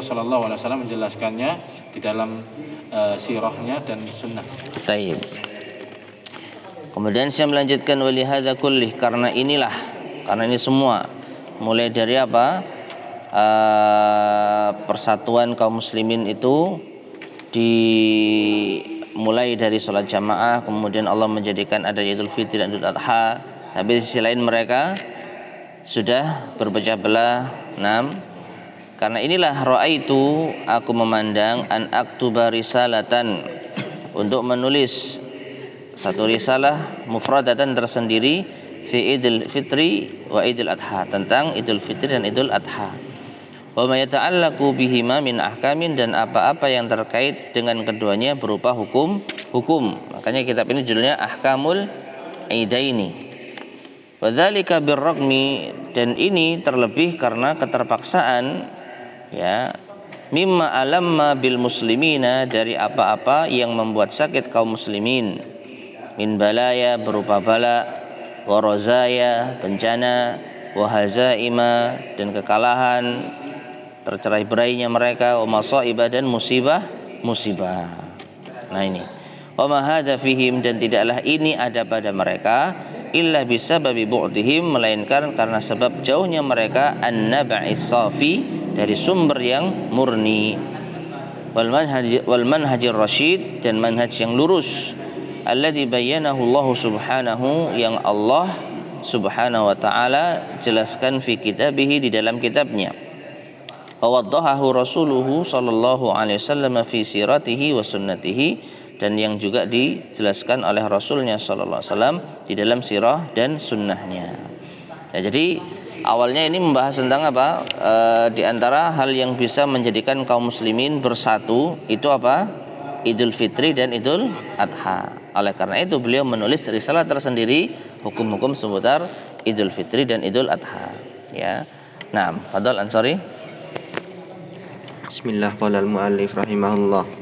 SAW menjelaskannya di dalam sirahnya dan sunnah. Baik. Kemudian saya melanjutkan walihadza kullih, karena ini semua, mulai dari apa, persatuan kaum muslimin itu dimulai dari sholat jamaah, kemudian Allah menjadikan ada Idul Fitri dan Idul Adha, tapi di sisi lain mereka sudah berpecah belah. 6. Karena inilah ra'aitu, aku memandang, an aktuba risalatan, untuk menulis satu risalah mufradatan tersendiri, fi Idul Fitri wa Idul Adha, tentang Idul Fitri dan Idul Adha, wa ma yata'allaqu bihima min ahkamin, dan apa-apa yang terkait dengan keduanya berupa hukum. Makanya kitab ini judulnya Ahkamul Idaini. Wa dzalika birraqmi, dan ini terlebih karena keterpaksaan, ya, mimma alamma bil muslimina, dari apa-apa yang membuat sakit kaum muslimin, min balaya, berupa bala, wa rozaya, bencana, wa hazaima, dan kekalahan, tercerai berainya mereka, wa masaiba, dan musibah. Nah ini, wa ma hadza fihim, dan tidaklah ini ada pada mereka, illa bisababi bu'dihim, melainkan karena sebab jauhnya mereka, an-naba'is safi, dari sumber yang murni, wal manhajir rasyid, dan manhaj yang lurus, alladzi bayyanahu Allah subhanahu, yang Allah subhanahu wa ta'ala jelaskan fi kitabihi, di dalam kitabnya, wa waddahahu rasuluhu sallallahu alaihi wasallam fi siratihi wa sunnatihi, dan yang juga dijelaskan oleh Rasulnya sallallahu alaihi wasallam di dalam sirah dan sunnahnya. Nah, jadi awalnya ini membahas tentang apa? Di antara hal yang bisa menjadikan kaum muslimin bersatu itu apa? Idul Fitri dan Idul Adha. Oleh karena itu beliau menulis risalah tersendiri, hukum-hukum seputar Idul Fitri dan Idul Adha. Ya. Nah, Fadhal Ansari. Bismillah, qala al-muallif rahimahullah.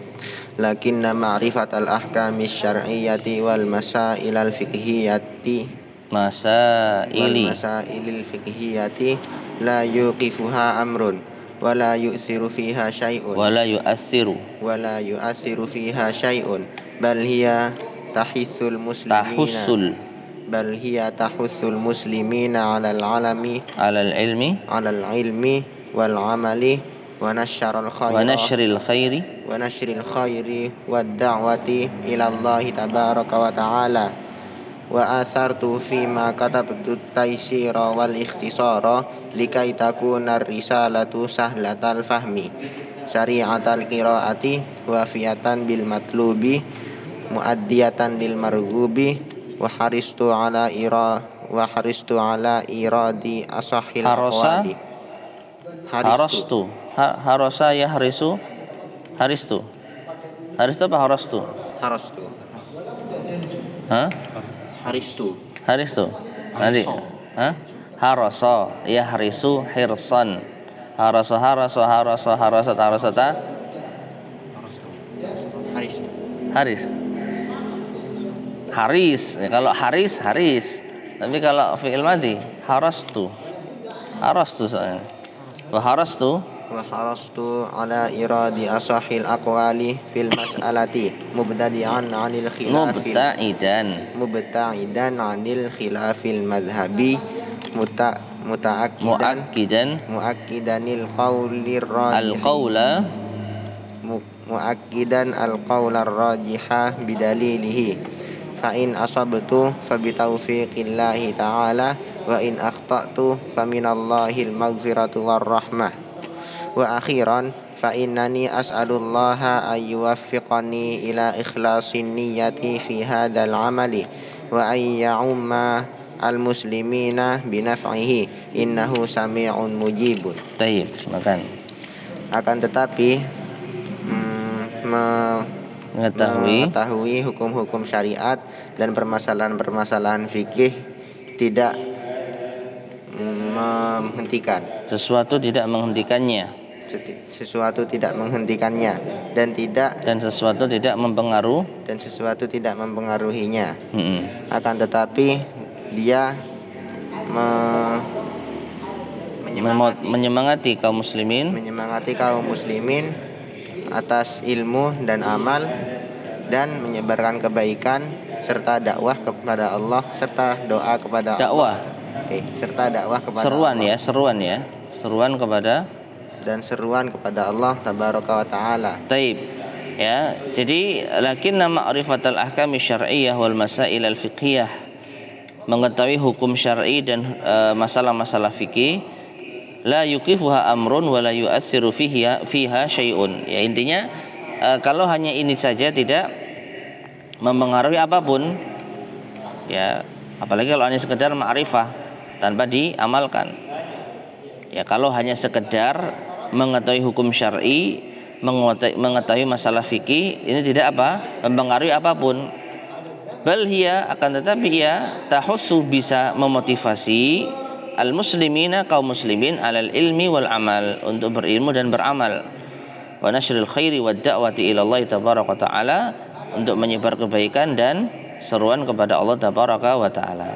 Lakinna ma'rifatal ahkami syar'iyyati wal masailal fiqhiyyati masailil fiqhiyyati la yuqifuha amrun wa la yu'thiru fiha syai'un fiha syai'un bal hiya tahithul muslimina 'alal ilmi wal 'amali wa nashril khairi wa da'wati ila Allah tabaraka wa ta'ala. Wa athartu fi ma katabtu taysira wal ikhtisara likai takuna risalatu sahlatal fahmi sari'atal qiraati wafiyatan bil matlubi muaddiyatan lil marghubi wa haristu ala iradi asahhil aqwali. Harasa ya haristu apa harastu? Haristu nanti harasa ya harisu hirsan, harasata haris. Kalau haris, tapi kalau fi'il madhi harastu soalnya. Wa harastu وحرصت على إيراد أصح الأقوال في المسألة مبتدعا عن الخلاف مبتعدا عن الخلاف المذهبي مؤكدا القول الراجح بدليله فإن أصبت فبتوفيق الله تعالى وإن أخطأت فمن الله المغفرة والرحمة وأخيرا فإنني أسأل الله أن يوفقني إلى إخلاص النية في هذا العمل وأن يعم المسلمين بنفعه إنه سميع مجيب. Baik, silakan. Akan tetapi mengetahui hukum-hukum syariat dan permasalahan-permasalahan fikih tidak menghentikan. Sesuatu tidak menghentikannya dan sesuatu tidak mempengaruhinya. Akan tetapi dia menyemangati kaum muslimin atas ilmu dan amal dan menyebarkan kebaikan serta dakwah kepada Allah serta doa kepada Allah. Serta dakwah kepada seruan kepada Allah tabaraka wa taala. Taib. Ya, jadi lakinna ma'rifatul ahkam syar'iyyah wal masail al fiqhiyah, mengetahui hukum syar'i dan masalah-masalah fikih, la yuqifuha amrun wa la yu'assiru fiha syai'un. Ya, intinya kalau hanya ini saja tidak mempengaruhi apapun. Ya, apalagi kalau hanya sekedar ma'rifah tanpa diamalkan. Ya, kalau hanya sekedar mengetahui hukum syar'i, mengetahui masalah fikih, ini tidak mempengaruhi apapun. Bal hiya, akan tetapi ia tahussu, bisa memotivasi al-muslimina, kaum muslimin, alal ilmi wal amal, untuk berilmu dan beramal, wa nashril khairi wad da'wati ila Allah tabaraka wa ta'ala, untuk menyebar kebaikan dan seruan kepada Allah tabaraka wa ta'ala.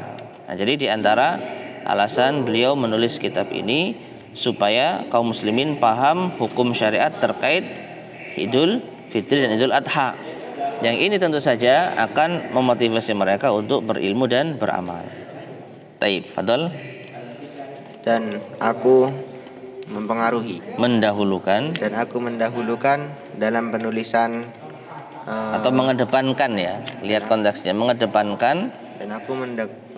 Nah, jadi di antara alasan beliau menulis kitab ini supaya kaum muslimin paham hukum syariat terkait Idul Fitri dan Idul Adha. Yang ini tentu saja akan memotivasi mereka untuk berilmu dan beramal. Taib, fadol. Dan aku mendahulukan dalam penulisan atau mengedepankan, ya, lihat konteksnya, mengedepankan, dan aku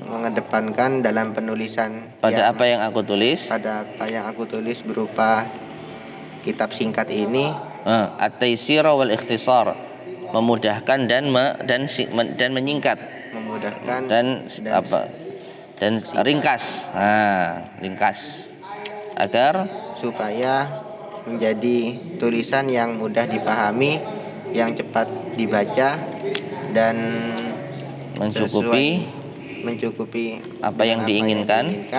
mengedepankan dalam penulisan pada apa yang aku tulis berupa kitab singkat ini, at-taysir wal ikhtisar, memudahkan dan menyingkat, dan ringkas, ringkas, agar supaya menjadi tulisan yang mudah dipahami, yang cepat dibaca, dan mencukupi apa yang diinginkan,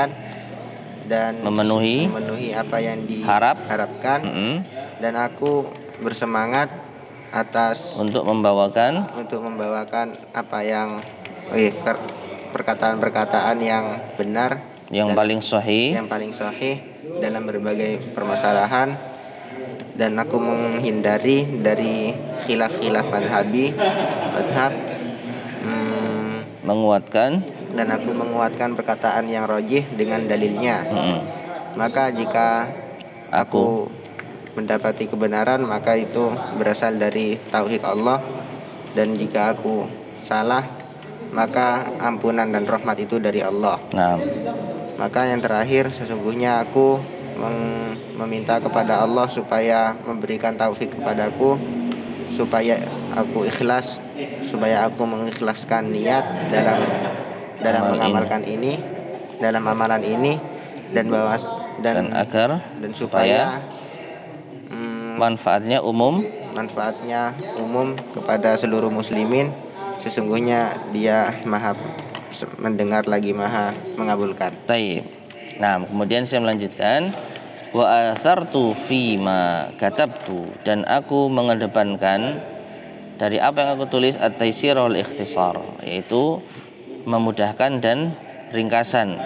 dan memenuhi apa yang diharapkan. Dan aku bersemangat untuk membawakan apa yang perkataan-perkataan yang benar, yang paling sahih dalam berbagai permasalahan, dan aku menghindari dari khilaf dan aku menguatkan perkataan yang rajih dengan dalilnya. Maka jika aku mendapati kebenaran, maka itu berasal dari tauhid Allah, dan jika aku salah, maka ampunan dan rahmat itu dari Allah. Maka yang terakhir, sesungguhnya aku meminta kepada Allah supaya memberikan taufik kepadaku, supaya aku ikhlas, supaya aku mengikhlaskan niat dalam mengamalkan ini, dalam amalan ini, dan supaya manfaatnya umum kepada seluruh muslimin. Sesungguhnya Dia Maha mendengar lagi Maha mengabulkan. Taib. Nah, kemudian saya melanjutkan, wa asartu fima katabtu, dan aku mengedepankan dari apa yang aku tulis at-taysir wal ikhtisar, yaitu memudahkan dan ringkasan.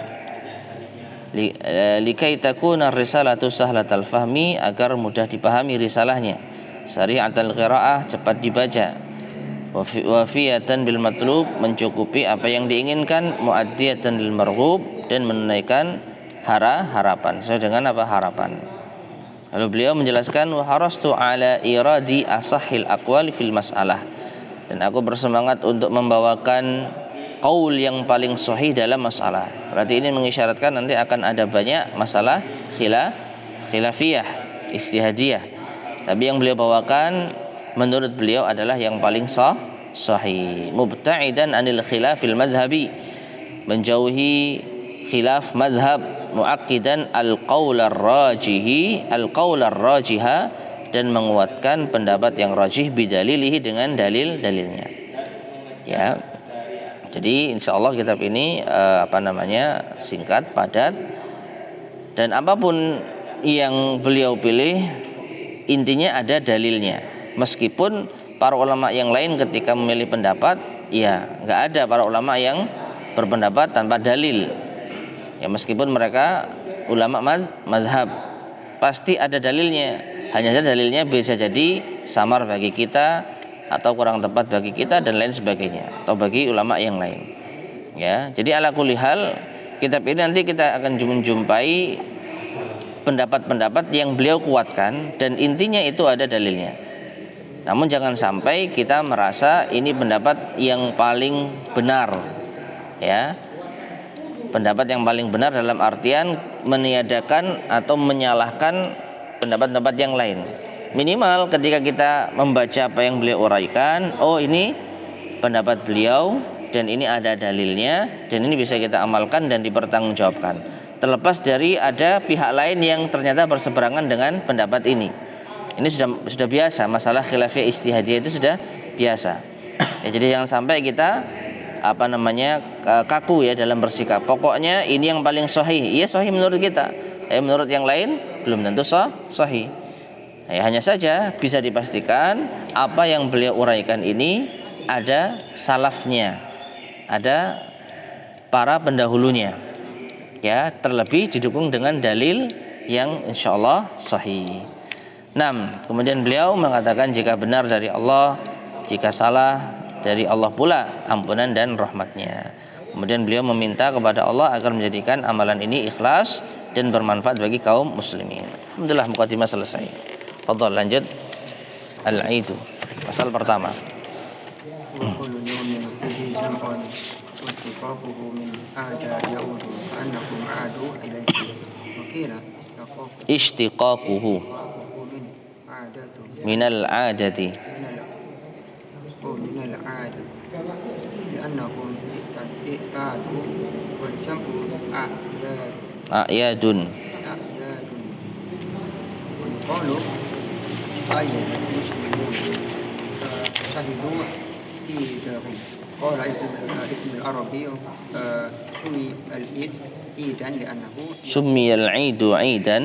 likai takuna risalatu sahlatal fahmi, agar mudah dipahami risalahnya, sari'atal qiraah, cepat dibaca, wafiyatan bil matlub, mencukupi apa yang diinginkan, muaddiyatan lil marghub, dan menunaikan harapan, sesuai dengan apa harapan. Lalu beliau menjelaskan, wa harastu ala iradi asahhil aqwali fil mas'alah, dan aku bersemangat untuk membawakan qaul yang paling sahih dalam masalah. Berarti ini mengisyaratkan nanti akan ada banyak masalah khilafiyah, ijtihadiyah. Tapi yang beliau bawakan menurut beliau adalah yang paling sahih. Mubta'idan anil khilafil madhhabi, menjauhi khilaf madhab, muakkidan al-qaul ar-rajiha, dan menguatkan pendapat yang rajih bidalilihi, dengan dalil-dalilnya. Ya. Jadi insyaallah kitab ini singkat, padat, dan apapun yang beliau pilih intinya ada dalilnya. Meskipun para ulama yang lain ketika memilih pendapat, ya nggak ada para ulama yang berpendapat tanpa dalil. Ya meskipun mereka ulama mazhab, pasti ada dalilnya. Hanya saja dalilnya bisa jadi samar bagi kita, atau kurang tepat bagi kita, dan lain sebagainya, atau bagi ulama yang lain. Ya, jadi ala kulli hal, kitab ini nanti kita akan menjumpai pendapat-pendapat yang beliau kuatkan, dan intinya itu ada dalilnya. Namun jangan sampai kita merasa ini pendapat yang paling benar. Ya, pendapat yang paling benar dalam artian meniadakan atau menyalahkan pendapat-pendapat yang lain. Minimal ketika kita membaca apa yang beliau uraikan, oh ini pendapat beliau dan ini ada dalilnya, dan ini bisa kita amalkan dan dipertanggungjawabkan. Terlepas dari ada pihak lain yang ternyata berseberangan dengan pendapat ini. Ini sudah biasa, masalah khilafiyah ijtihadiyah itu sudah biasa. Ya, jadi jangan sampai kita kaku ya dalam bersikap. Pokoknya ini yang paling sahih. Iya sahih menurut kita. Menurut yang lain belum tentu sahih. Ya, hanya saja bisa dipastikan apa yang beliau uraikan ini ada salafnya, ada para pendahulunya. Ya, terlebih didukung dengan dalil yang insyaallah sahih. 6. Kemudian beliau mengatakan jika benar dari Allah, jika salah dari Allah pula ampunan dan rahmatnya. Kemudian beliau meminta kepada Allah agar menjadikan amalan ini ikhlas dan bermanfaat bagi kaum muslimin. Alhamdulillah, mukadimah selesai. Fadhal, lanjut. Al-Aidu, pasal pertama. Ishtiqaquhu minal adati a'yadun قال ابن العربي سمي العيد عيدا لأنه سمي العيد عيدا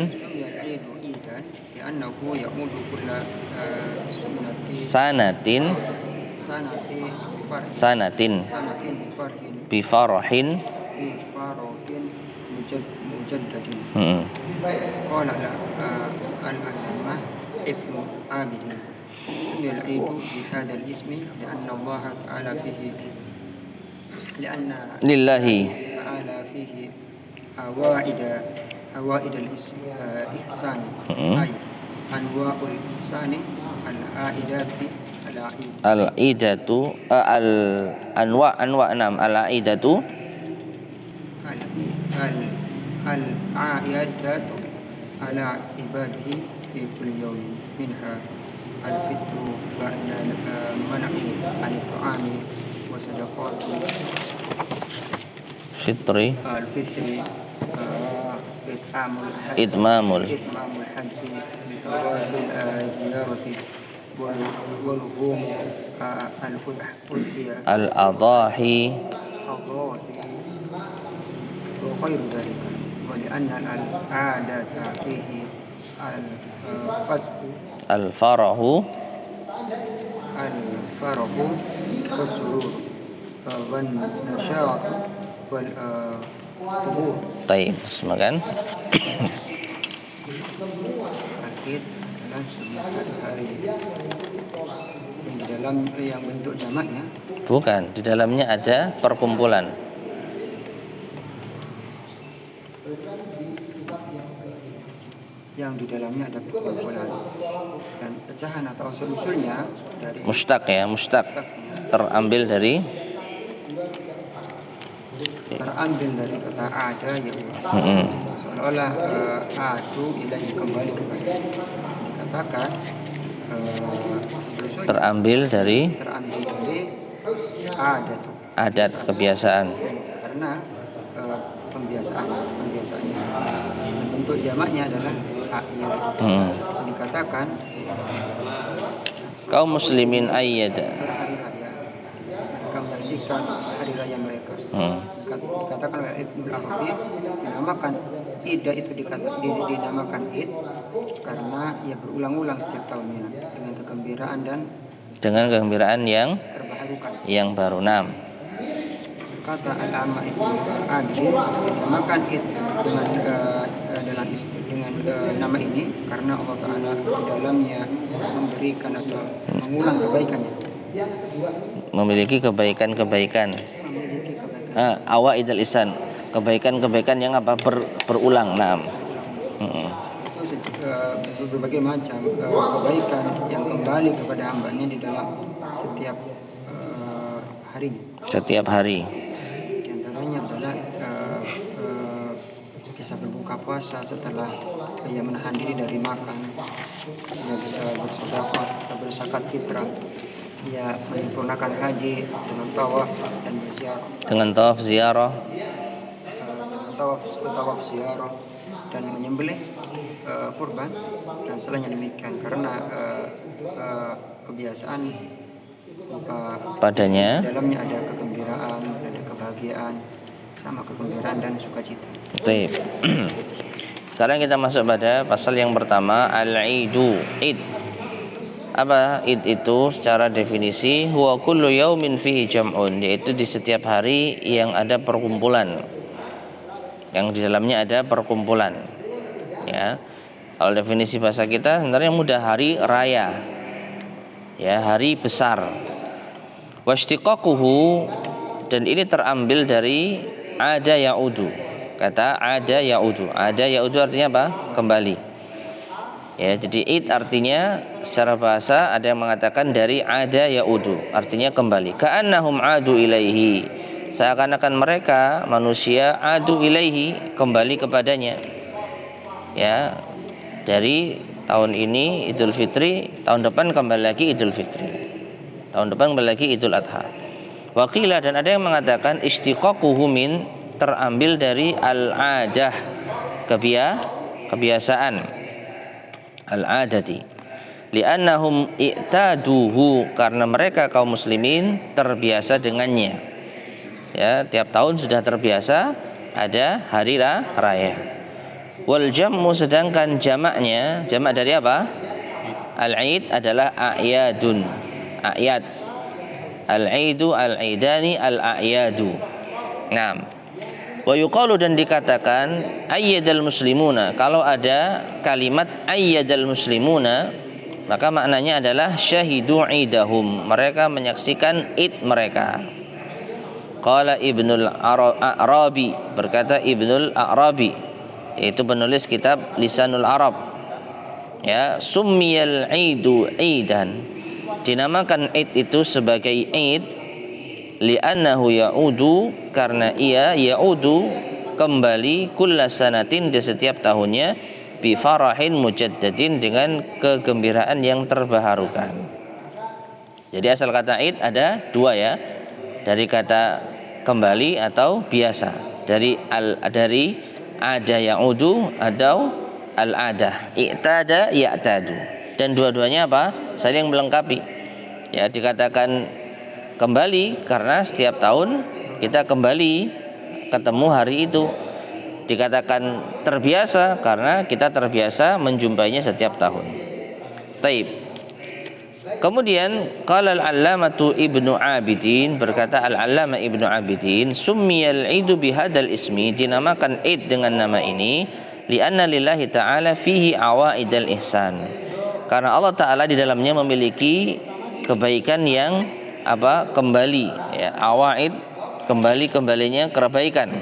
لأنه يعود كل سنة بفرح مجدد. قال العلامة ابن عابد سمي العيد بهذا الاسم لأن الله تعالى فيه لله تعالى فيه أوائد الإحسان أي أنواع الإحسان العائدات العيدة أنواع نعم العيدة العائدات على عباده في كل يوم منها الفطر بعد المنع عن الطعام وصدقات الفطر إتمام الحج بثواب الزيارة والهوم الأضاحي وغير ذلك ولأن العادة فيه الفرح والسرور والنشاط Taib, semakan. Id adalah sebuah hari yang di dalam yang bentuk jamaknya Bukan, di dalamnya ada perkumpulan. yang di dalamnya ada perkumpulan dan pecahan atau usul-usulnya dari Mustaq ya, mustaq. mustaqnya Terambil dari kata ada yang Mm-mm. seolah-olah adu ilahi kembali kepada dikatakan usul-usulnya terambil dari adat adat kebiasaan. karena pembiasaannya bentuk jamaknya adalah ayat dikatakan Kaum muslimin ayyad. berhari raya mereka menyaksikan hari raya mereka dikatakan oleh Ibnu Arabi dinamakan Id itu dinamakan Id karena ia berulang-ulang setiap tahunnya dengan kegembiraan yang terbaharukan. baru. 6. Kata Al-Amma Ibnu Adil dinamakan Id dengan nama ini karena Allah Ta'ala di dalamnya memberikan atau mengulang kebaikannya. Memiliki kebaikan-kebaikan. Awaidul ihsan, kebaikan-kebaikan yang apa berulang. 6. Itu berbagai macam kebaikan yang kembali kepada hambanya di dalam setiap hari. Di antaranya adalah bisa berbuka puasa setelah ia menahan diri dari makan, ia bisa bersedekah atau berzakat fitrah, ia menyempurnakan haji dengan tawaf dan berziarah. Dengan tawaf ziarah. Tawaf ziarah dan menyembelih kurban dan selainnya demikian karena kebiasaan padanya dalamnya ada kegembiraan, ada kebahagiaan, sama kegembiraan dan sukacita. Baik. Sekarang kita masuk pada pasal yang pertama, al-idu. Id. Apa id itu secara definisi? Huwa kullu yaumin fihi jam'un, yaitu di setiap hari yang ada perkumpulan. Yang di dalamnya ada perkumpulan. Ya. Kalau definisi bahasa kita sebenarnya mudah, hari raya. Ya, hari besar. Washtiqaquhu, dan ini terambil dari ada ya'udu. Kata ada ya'udu. Ada ya'udu artinya apa? Kembali. Ya, jadi id artinya secara bahasa ada yang mengatakan dari ada ya'udu, artinya kembali. Ka'annahum adu ilaihi. Seakan-akan mereka manusia adu ilaihi, kembali kepadanya. Ya. Dari tahun ini Idul Fitri, tahun depan kembali lagi Idul Fitri. Tahun depan kembali lagi Idul Adha. Waqilah, dan ada yang mengatakan istiqaquhu min, terambil dari al-adah, kebiasaan. Al-adati. Li'annahum i'taduhu, karena mereka kaum muslimin terbiasa dengannya. Ya, tiap tahun sudah terbiasa ada hari raya. Wal jam'u, sedangkan jamaknya, jamak dari apa? Al-Aid adalah a'yadun. A'yad. Al-Aidu, al-Aidani, al-A'yadu. Naam. Wa yuqalu, dan dikatakan ayyadal muslimuna. Kalau ada kalimat ayyadal muslimuna, maka maknanya adalah syahidu idahum. Mereka menyaksikan id mereka. Qala Ibnul Arabi, berkata Ibnul Arabi, yaitu penulis kitab Lisanul Arab. Ya, summiyal idu idan, dinamakan id itu sebagai id li'annahu ya'udu, karena ia ya'udu kembali kullasanatin, di setiap tahunnya, bi farahin mujaddadin, dengan kegembiraan yang terbaharukan. Jadi asal kata id ada dua ya, dari kata kembali atau biasa, dari ada ya'udu atau al-adah, i'tada ya'tadu, dan dua-duanya apa? Saling melengkapi. Ya, dikatakan kembali karena setiap tahun kita kembali ketemu hari itu. Dikatakan terbiasa karena kita terbiasa menjumpainya setiap tahun. Taib. Kemudian qala al-allamatu Ibnu Abidin, berkata al-allamah Ibnu Abidin, summiyal idu bihadal ismi, dinamakan id dengan nama ini, lianna lillahi ta'ala fihi awaidal ihsan, karena Allah Ta'ala di dalamnya memiliki kebaikan yang kembali, ya, awaid, kembalinya kebaikan,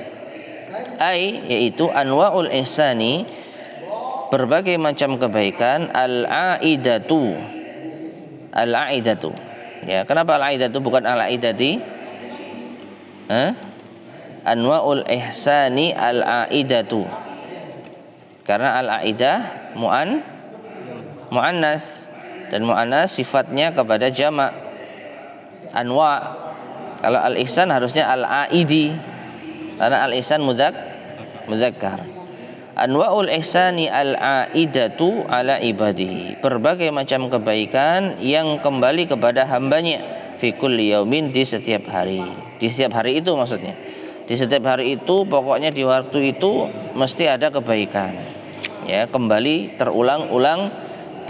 yaitu anwaul ihsani, berbagai macam kebaikan, al-aidatu, ya, kenapa al-aidatu bukan al-aidati? Anwaul ihsani al-aidatu, karena al-aidah muannas, dan muannas sifatnya kepada jamak. Anwa, kalau al-ihsan harusnya al-aidi, karena al-ihsan muzakkar. Anwaul ihsani al-aidatu ala ibadihi, berbagai macam kebaikan yang kembali kepada hambanya, fi kulli yaumin, di setiap hari. Di setiap hari itu maksudnya, di setiap hari itu, pokoknya di waktu itu mesti ada kebaikan, ya, kembali, terulang-ulang,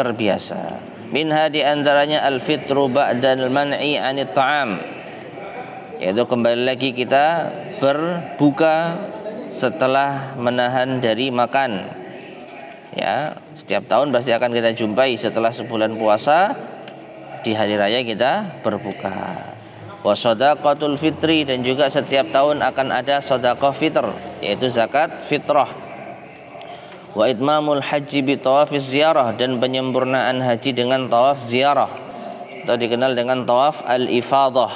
terbiasa. Minha, di antaranya al-fitru ba'dal man'i 'anit ta'am, yaitu kembali lagi kita berbuka setelah menahan dari makan, ya. Setiap tahun pasti akan kita jumpai setelah sebulan puasa, di hari raya kita berbuka. Wa shadaqatul fitri, dan juga setiap tahun akan ada sedekah fitr, yaitu zakat fitrah. Wa itmamul haji bi tawafiz ziyarah, dan penyempurnaan haji dengan tawaf ziyarah, atau dikenal dengan tawaf al-ifadah,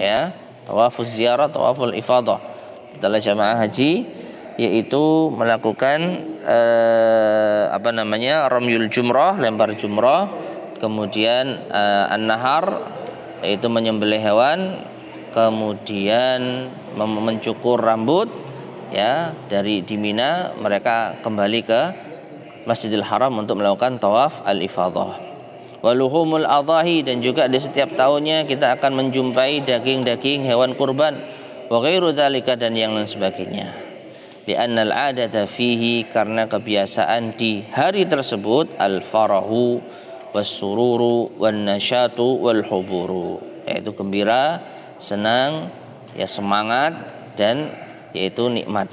ya, tawafuz ziyarah, tawaful ifadah setelah jamaah haji, yaitu melakukan ramyul jumrah, lempar jumrah, kemudian an-nahar, yaitu menyembelih hewan, kemudian mencukur rambut, ya, dari di Mina mereka kembali ke Masjidil Haram untuk melakukan tawaf al-ifadah. Waluhumul adahi, dan juga di setiap tahunnya kita akan menjumpai daging-daging hewan kurban, wa ghairu dzalika, dan yang lain sebagainya. Li'annal 'adata fihi, karena kebiasaan di hari tersebut, al-farahu was-sururu wan-nasyatu wal-huburu, yaitu gembira, senang, ya, semangat, dan yaitu nikmat.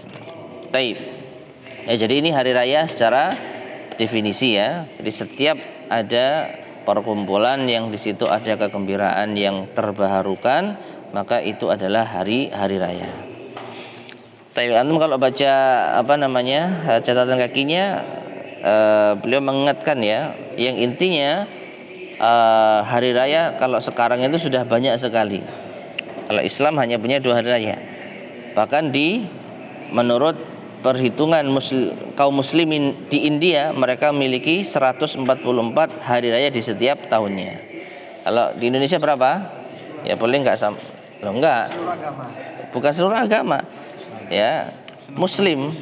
Taib. Ya, jadi ini hari raya secara definisi, ya. Jadi setiap ada perkumpulan yang di situ ada kegembiraan yang terbaharukan, maka itu adalah hari raya. Tapi antum kalau baca catatan kakinya, beliau mengingatkan, ya, yang intinya hari raya kalau sekarang itu sudah banyak sekali. Kalau Islam hanya punya 2 hari raya. Bahkan menurut perhitungan kaum muslimin di India, mereka memiliki 144 hari raya di setiap tahunnya. Kalau di Indonesia berapa? Ya boleh enggak enggak. Bukan seluruh agama. Ya, muslim.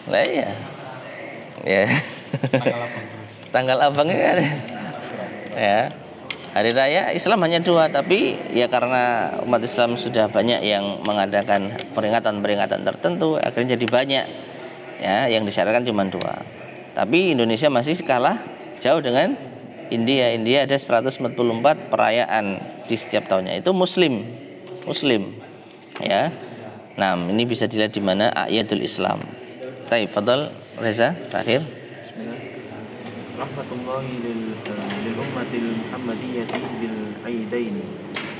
Lah iya. Ya. Tanggal abangnya kan. Ya. Hari raya Islam hanya 2, tapi ya karena umat Islam sudah banyak yang mengadakan peringatan-peringatan tertentu, akhirnya jadi banyak. Ya, yang disyaratkan cuma 2. Tapi Indonesia masih kalah jauh dengan India. India ada 144 perayaan di setiap tahunnya. Itu muslim. Ya. Nah, ini bisa dilihat di mana A'yadul Islam. Baik, fadhal Reza, terakhir. Rahmatullahi lil ummatil Muhammadiyyati bil aidaini.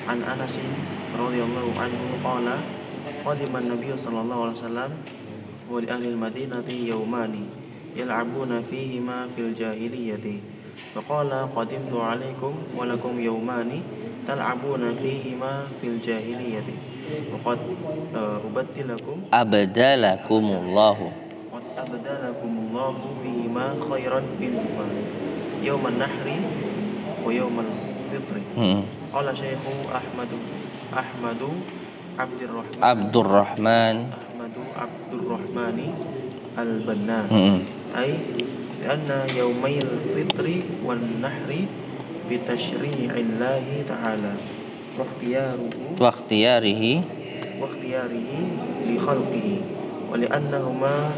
An Anas radhiyallahu anhu qala qadima an-nabiy sallallahu alaihi wasallam wa li ahli al-madinati yawmani yal'abuna fihima fil jahiliyyati. Faqala qadimtu 'alaikum wa lakum yawmani tal'abuna fihima fil jahiliyyati. Wa qad abdalakumullahu bihima khairan minhuma yawman nahri wa yawmal fitri. Qala Syekhu Ahmadu Abdurrahmani al-Banna. Ay anna yawmail fitri wan nahri bi tasyri'illahi ta'ala wa ikhtiyarihi li khalqihi wa li annahuma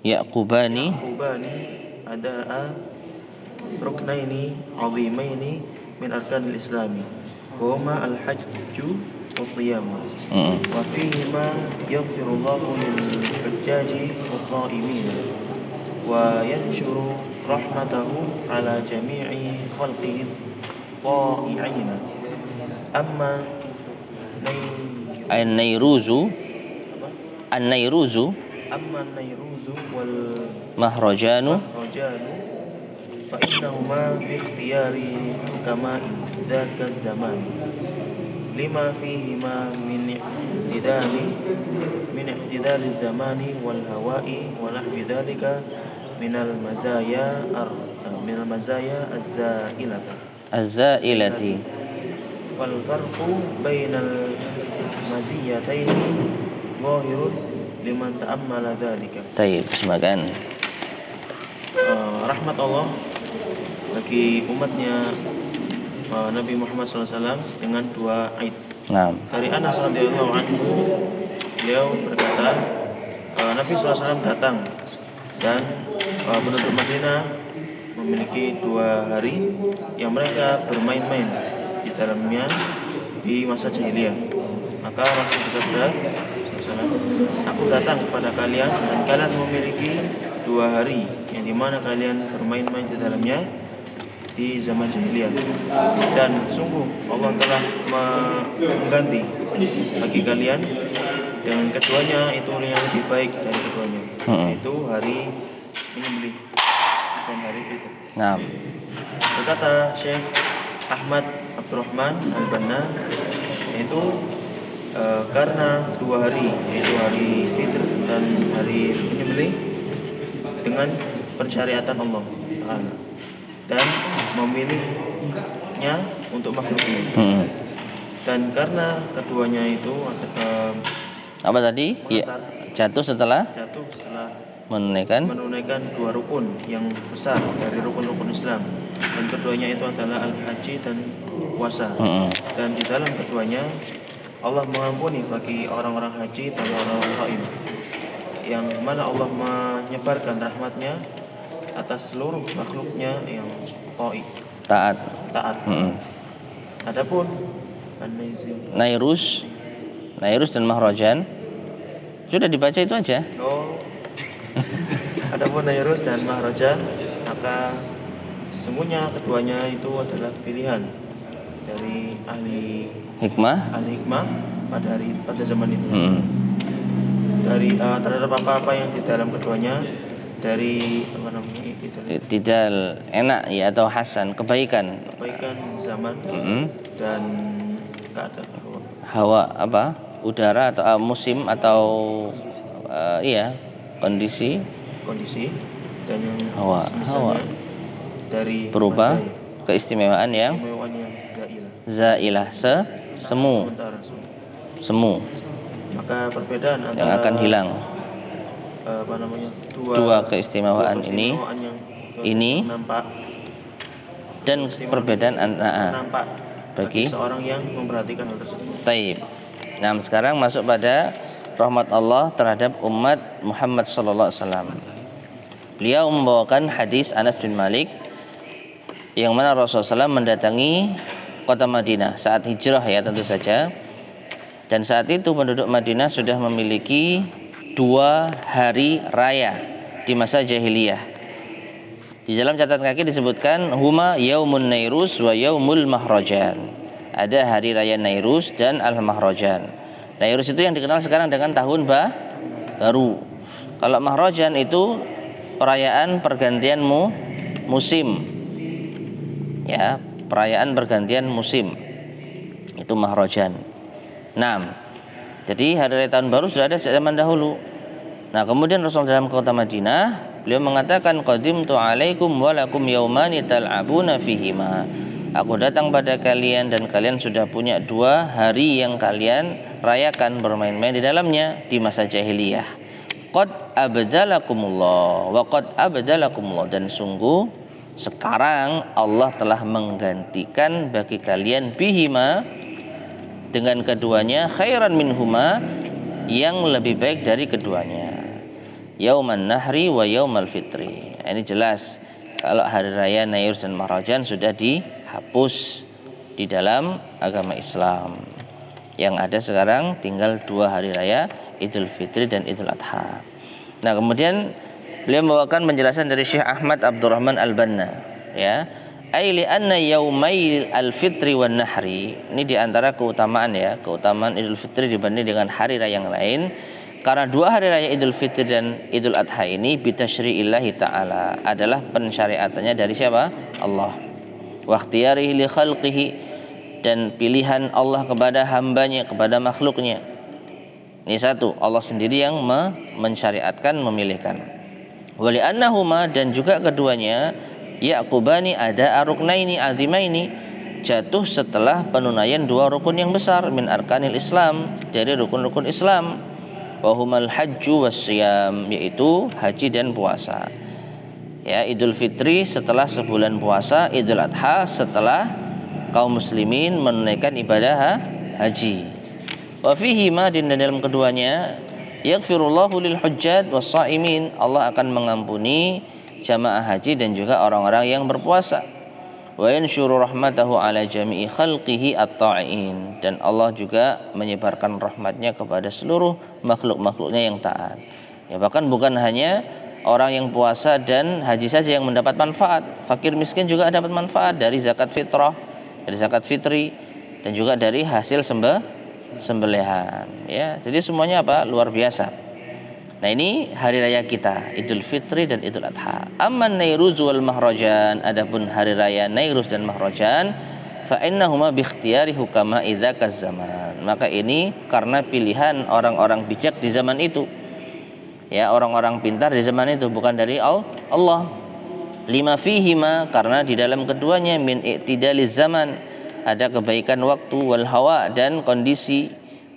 yaqubani ada'a ruknaini 'azimaini min arkanil islami wa huma al-hajju wa shiyamu wa fihima yaghfirullahu lil hujjaji was shaimin wa yanshuru rahmatahu ala jami'i khalqihi ta'i'ina amma An-Nairuzu amma an-nairuzu wal Mahrajanu fa innahuma bi ikhtiyari hukama'i dzaka zaman lima fihima min ihtidali zamani wal hawa'i wa nahwi dzalika min al mazaya Az-Zailati wal farqu bainal maziyataini zahirun liman ta'ammala dzalika. Taib, semakan. Rahmat Allah bagi umatnya Nabi Muhammad SAW dengan dua Aid. Nah, Dari Anas radhiyallahu anhu, beliau berkata, Nabi SAW datang dan penduduk Madinah memiliki 2 hari yang mereka bermain-main di dalamnya di masa jahiliyah. Maka Rasul bersabda, aku datang kepada kalian dan kalian memiliki 2 hari yang dimana kalian bermain-main di dalamnya di zaman jahiliyah, dan sungguh Allah telah mengganti bagi kalian dengan keduanya itu yang lebih baik dari keduanya, yaitu hari menyembelih dan hari fitr. nah. Berkata Syekh Ahmad Abdurrahman Al-Banna, yaitu karena 2 hari, yaitu hari fitr dan hari menyembelih dengan persyariatan Allah Ta'ala dan memilihnya untuk makhluknya. Dan karena keduanya itu Apa tadi? Ya, jatuh setelah menunaikan 2 rukun yang besar dari rukun-rukun Islam, dan keduanya itu adalah al-haji dan puasa. Dan di dalam keduanya Allah mengampuni bagi orang-orang haji dan orang-orang shaim, yang mana Allah menyebarkan rahmatnya atas seluruh makhluknya yang taat. Adapun Nairus dan Mahrajan sudah dibaca itu aja. Adapun Nairus dan Mahrajan, maka sesungguhnya keduanya itu adalah pilihan dari ahli hikmah pada zaman itu. Dari terhadap apa-apa yang di dalam keduanya, dari tidak enak ya, atau hasan, kebaikan zaman dan keadaan hawa, apa, udara atau musim atau kondisi dan yang hawa dari berupa keistimewaan yang zailah, semu. Maka perbedaan antara yang akan hilang. Dua keistimewaan ini nampak, dan perbedaan nampak bagi seorang yang memperhatikan hal tersebut. Taib. Nah, sekarang masuk pada rahmat Allah terhadap umat Muhammad sallallahu alaihi wasallam. Beliau membawakan hadis Anas bin Malik yang mana Rasulullah SAW mendatangi kota Madinah saat hijrah, ya tentu saja. Dan saat itu penduduk Madinah sudah memiliki 2 hari raya di masa jahiliyah. Di dalam catatan kaki disebutkan huma yaumun nairus wa yaumul mahrajan. Ada hari raya Nairus dan al-Mahrajan. Nairus itu yang dikenal sekarang dengan tahun baru. Kalau Mahrajan itu perayaan pergantian musim. Ya, perayaan pergantian musim. Itu Mahrajan. 6. Jadi hari raya tahun baru sudah ada sejak zaman dahulu. Nah, kemudian Rasul dalam kota Madinah, beliau mengatakan qadimtu alaikum wa lakum yaumani tal'abuna fihima. Aku datang pada kalian dan kalian sudah punya 2 hari yang kalian rayakan bermain-main di dalamnya di masa jahiliyah. Qad abdalakumullah wa qad abdalakumullah, dan sungguh sekarang Allah telah menggantikan bagi kalian bihima, dengan keduanya, khairan minhuma, yang lebih baik dari keduanya. yauman nahri wa yaumal fitri. Ini jelas kalau hari raya Nairuz dan Mahrajan sudah dihapus di dalam agama Islam. Yang ada sekarang tinggal 2 hari raya, Idul Fitri dan Idul Adha. Nah, kemudian beliau membawakan penjelasan dari Syekh Ahmad Abdurrahman Al-Banna, ya. Ai li anna yaumai al-fitri wan nahri. Ini di antara keutamaan Idul Fitri dibanding dengan hari raya yang lain. Karena 2 hari raya Idul Fitri dan Idul Adha ini bitasyri'illahi ta'ala, adalah pensyariatannya dari siapa? Allah. Wa ikhtiyarihi li khalqihi, dan pilihan Allah kepada hambanya, kepada makhluknya. Ini satu, Allah sendiri yang mensyariatkan, memilihkan. Wali annahuma, dan juga keduanya yaqubani ada ruknaini azimaini, jatuh setelah penunaian 2 rukun yang besar min arkanil Islam, dari rukun-rukun Islam. Wahumal hajju wasyiyam, yaitu haji dan puasa. Ya, Idul Fitri setelah sebulan puasa, Idul Adha setelah kaum muslimin menunaikan ibadah haji. Wa fihi ma, dan dalam keduanya yaghfirullahu lil hujjat was-shaimin, Allah akan mengampuni jamaah haji dan juga orang-orang yang berpuasa. Wa yansyuru rahmatahu ala jami'i khalqihi at-ta'in, dan Allah juga menyebarkan rahmatnya kepada seluruh makhluk-makhluknya yang taat. Ya, bahkan bukan hanya orang yang puasa dan haji saja yang mendapat manfaat, fakir miskin juga dapat manfaat dari zakat fitrah, dari zakat fitri, dan juga dari hasil sembelihan. Ya, jadi semuanya luar biasa. Nah, ini hari raya kita, Idul Fitri dan Idul Adha. Amman Nairuz wal Mahrajan, adapun hari raya Nairuz dan Mahrajan, fa innahuma bi ikhtiyari hukama idzaka zaman. Maka ini karena pilihan orang-orang bijak di zaman itu. Ya, orang-orang pintar di zaman itu, bukan dari Allah. Lima fihima, karena di dalam keduanya min i'tidaliz zaman, ada kebaikan waktu, wal hawa, dan kondisi,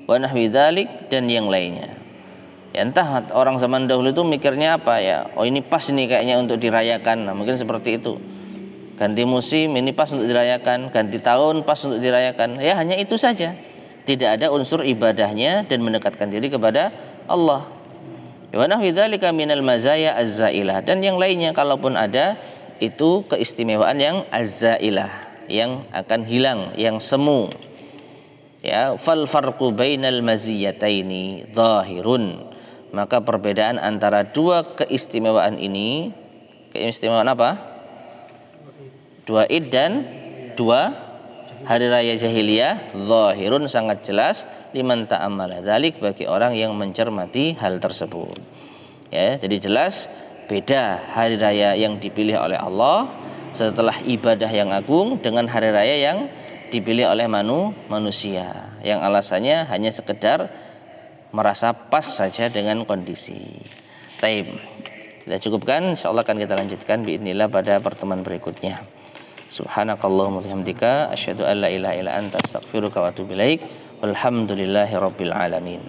wa nahwi dzalik, dan yang lainnya. Ya, entah orang zaman dahulu itu mikirnya apa ya, oh ini pas ini kayaknya untuk dirayakan. Nah, mungkin seperti itu. Ganti musim ini pas untuk dirayakan, ganti tahun pas untuk dirayakan. Ya, hanya itu saja. Tidak ada unsur ibadahnya dan mendekatkan diri kepada Allah. Wa nahwi dzalika minal mazaya az-zailah, dan yang lainnya kalaupun ada itu keistimewaan yang az-zailah, yang akan hilang, yang semu. Ya, fal farqu bainal maziyataini zahirun. Maka perbedaan antara dua keistimewaan ini, keistimewaan apa? 2 Id dan 2 hari raya jahiliyah, zahirun, sangat jelas, liman ta'ammala dzalik, bagi orang yang mencermati hal tersebut. Ya, jadi jelas beda hari raya yang dipilih oleh Allah setelah ibadah yang agung dengan hari raya yang dipilih oleh manusia, yang alasannya hanya sekedar merasa pas saja dengan kondisi. Taib. Kita cukupkan, insyaallah akan kita lanjutkan biidznillah pada pertemuan berikutnya. Subhanakallahumma bihamdika asyhadu an la ilaha illa anta astaghfiruka wa atubu ilaik. Walhamdulillahirabbil alamin.